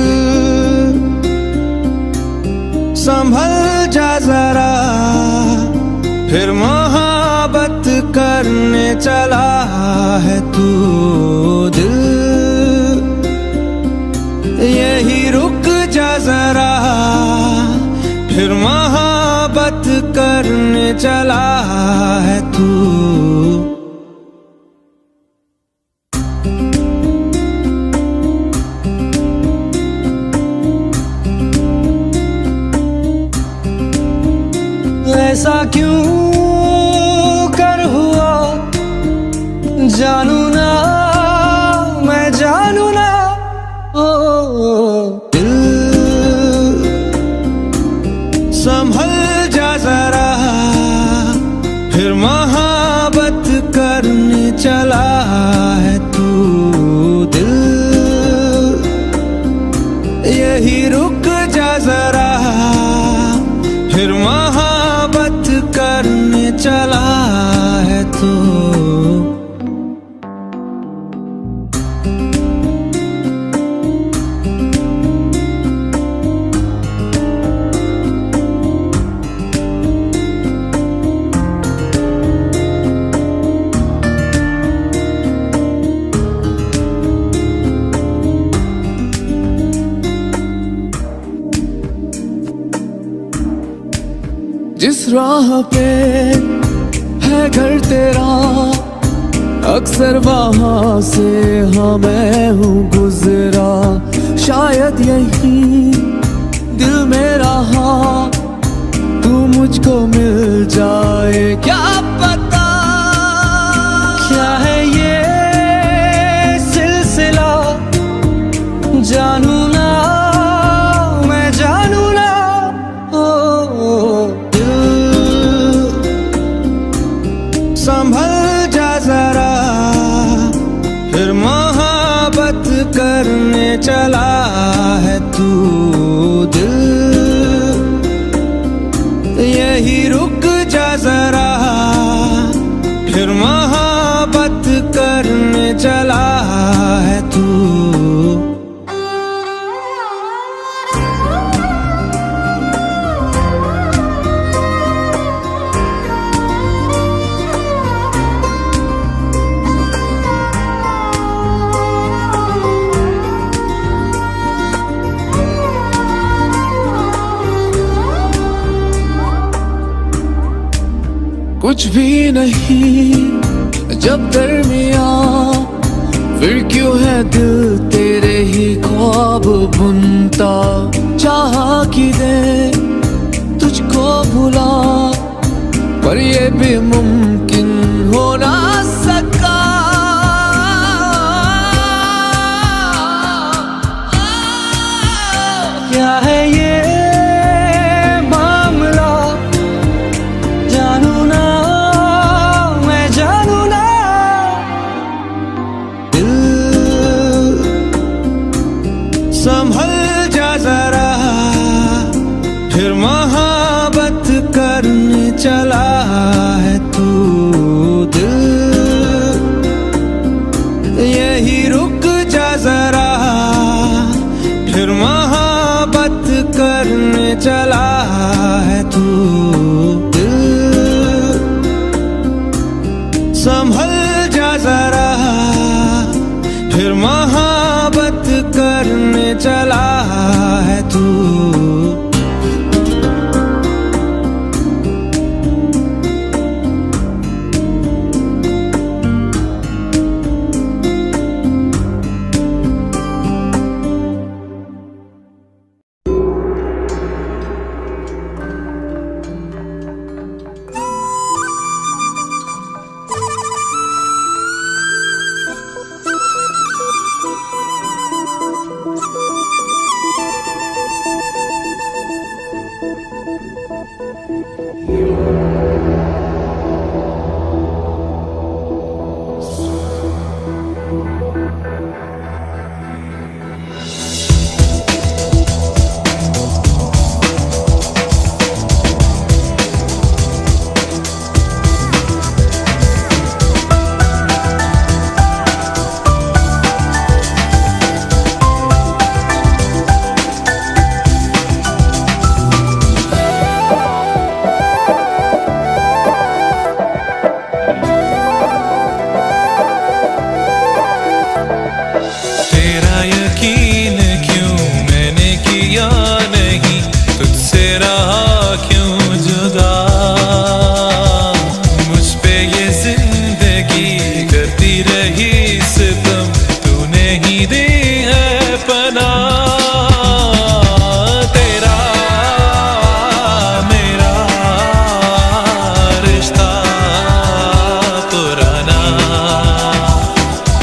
संभल जा जरा, फिर मोहब्बत करने चला है तू। दिल यही रुक जा जरा, फिर मोहब्बत करने चला है तू। ऐसा क्यों कर हुआ, जानू ना, मैं जानू ना। ओ दिल संभल जा जरा, फिर मोहब्बत करने चला है तू। दिल यही रुक जा जरा, फिर मोहब्बत करने जिस राह पे है घर तेरा, अक्सर वहां से हाँ मैं हूँ गुजरा। शायद यही दिल में रहा तू मुझको मिल जाए, क्या पता क्या है ये सिलसिला। जानू ना मैं जानू ना, ओ दिल संभल जा जरा, फिर मोहब्बत करने चला है तू। दिल यही रुक जा जरा, फिर मोहब्बत करने चला है तू। कुछ भी नहीं जब दरमिया, फिर क्यों है दिल तेरे ही ख्वाब बुनता। चाह कि दे तुझको भुला, पर ये भी मुमकिन हो ना सका। क्या है ये संभल जा जरा, फिर मोहब्बत करने चला है तू। दिल यही रुक जा जरा, फिर मोहब्बत करने चला है तू। दिल संभल जा जरा, फिर मोहब्बत करने चला है तू।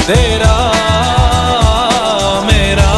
तेरा मेरा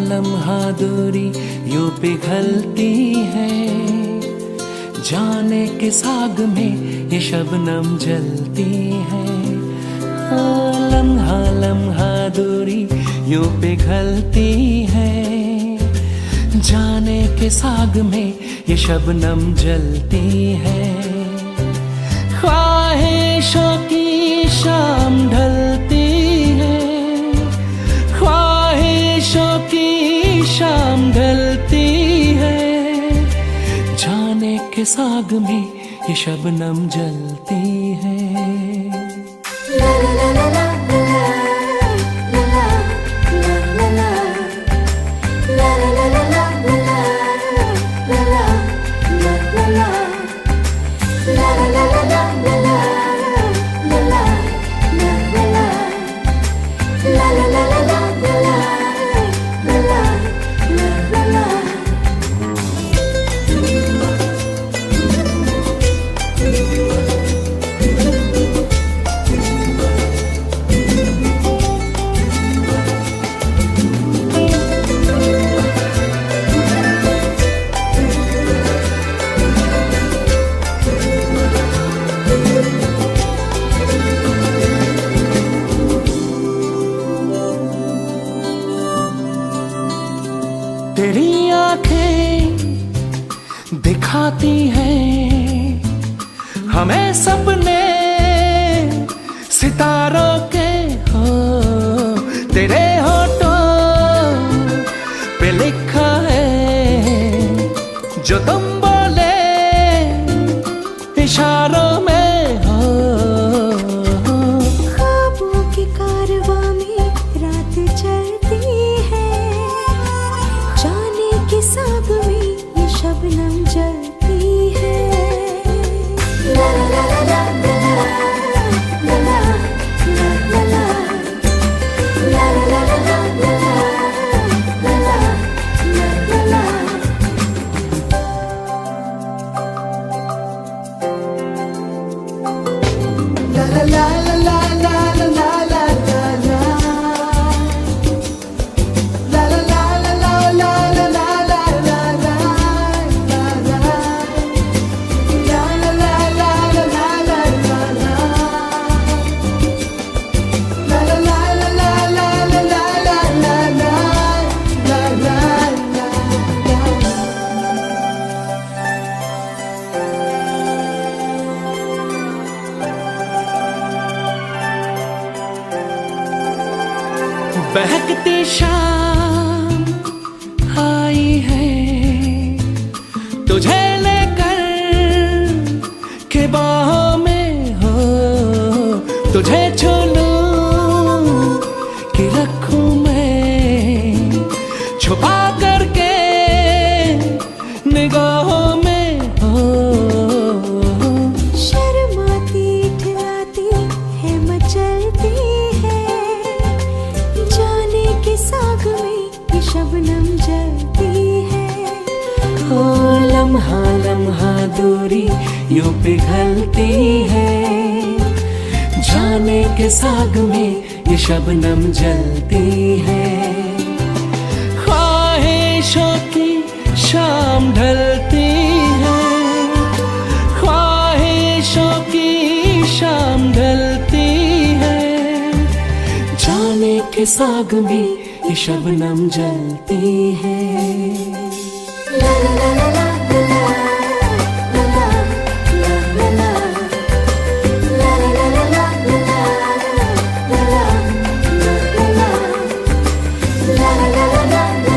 लम्हा दूरी यूं पिघलती है, जाने के साग में ये शबनम जलती है। लम्हा लम्हा दूरी यूं पिघलती है, जाने के साग में ये शबनम जलती है। ख्वाहिशों की शाम ढलती है, ख्वाहिशों की शाम ढलती है, जाने के साग में ये शबनम जलती है। ला ला ला ला ला तेरी आंखें दिखाती हैं हमें सपने सितारों के, हो तेरे होठों पे लिखा है जो तुम बोले इशारों में, हो ख्वाबों की कारवां में रात चलती है, जाने के साग में ये शबनम जलती है। ला ला ला ला ला ला ला ला ला ला ला ला ला। बहकती शाम आई है तुझे लेकर के बाहों में, हो तुझे छू लूं कि रखूं मैं छुपा करके निगाहों में, हो शर्माती ठिलाती है मचलती है, जाने के साग में ये शबनम जलती है। ओ लम्हा लम्हा दूरी यूं पिघलती है, जाने के साग में ये शबनम जलती है। ख्वाहिशों की शाम ढलती है, ख्वाहिशों की शाम ढलती है, जाने के साग में ये शबनम जलती है। ला ला ला ला ला la la la la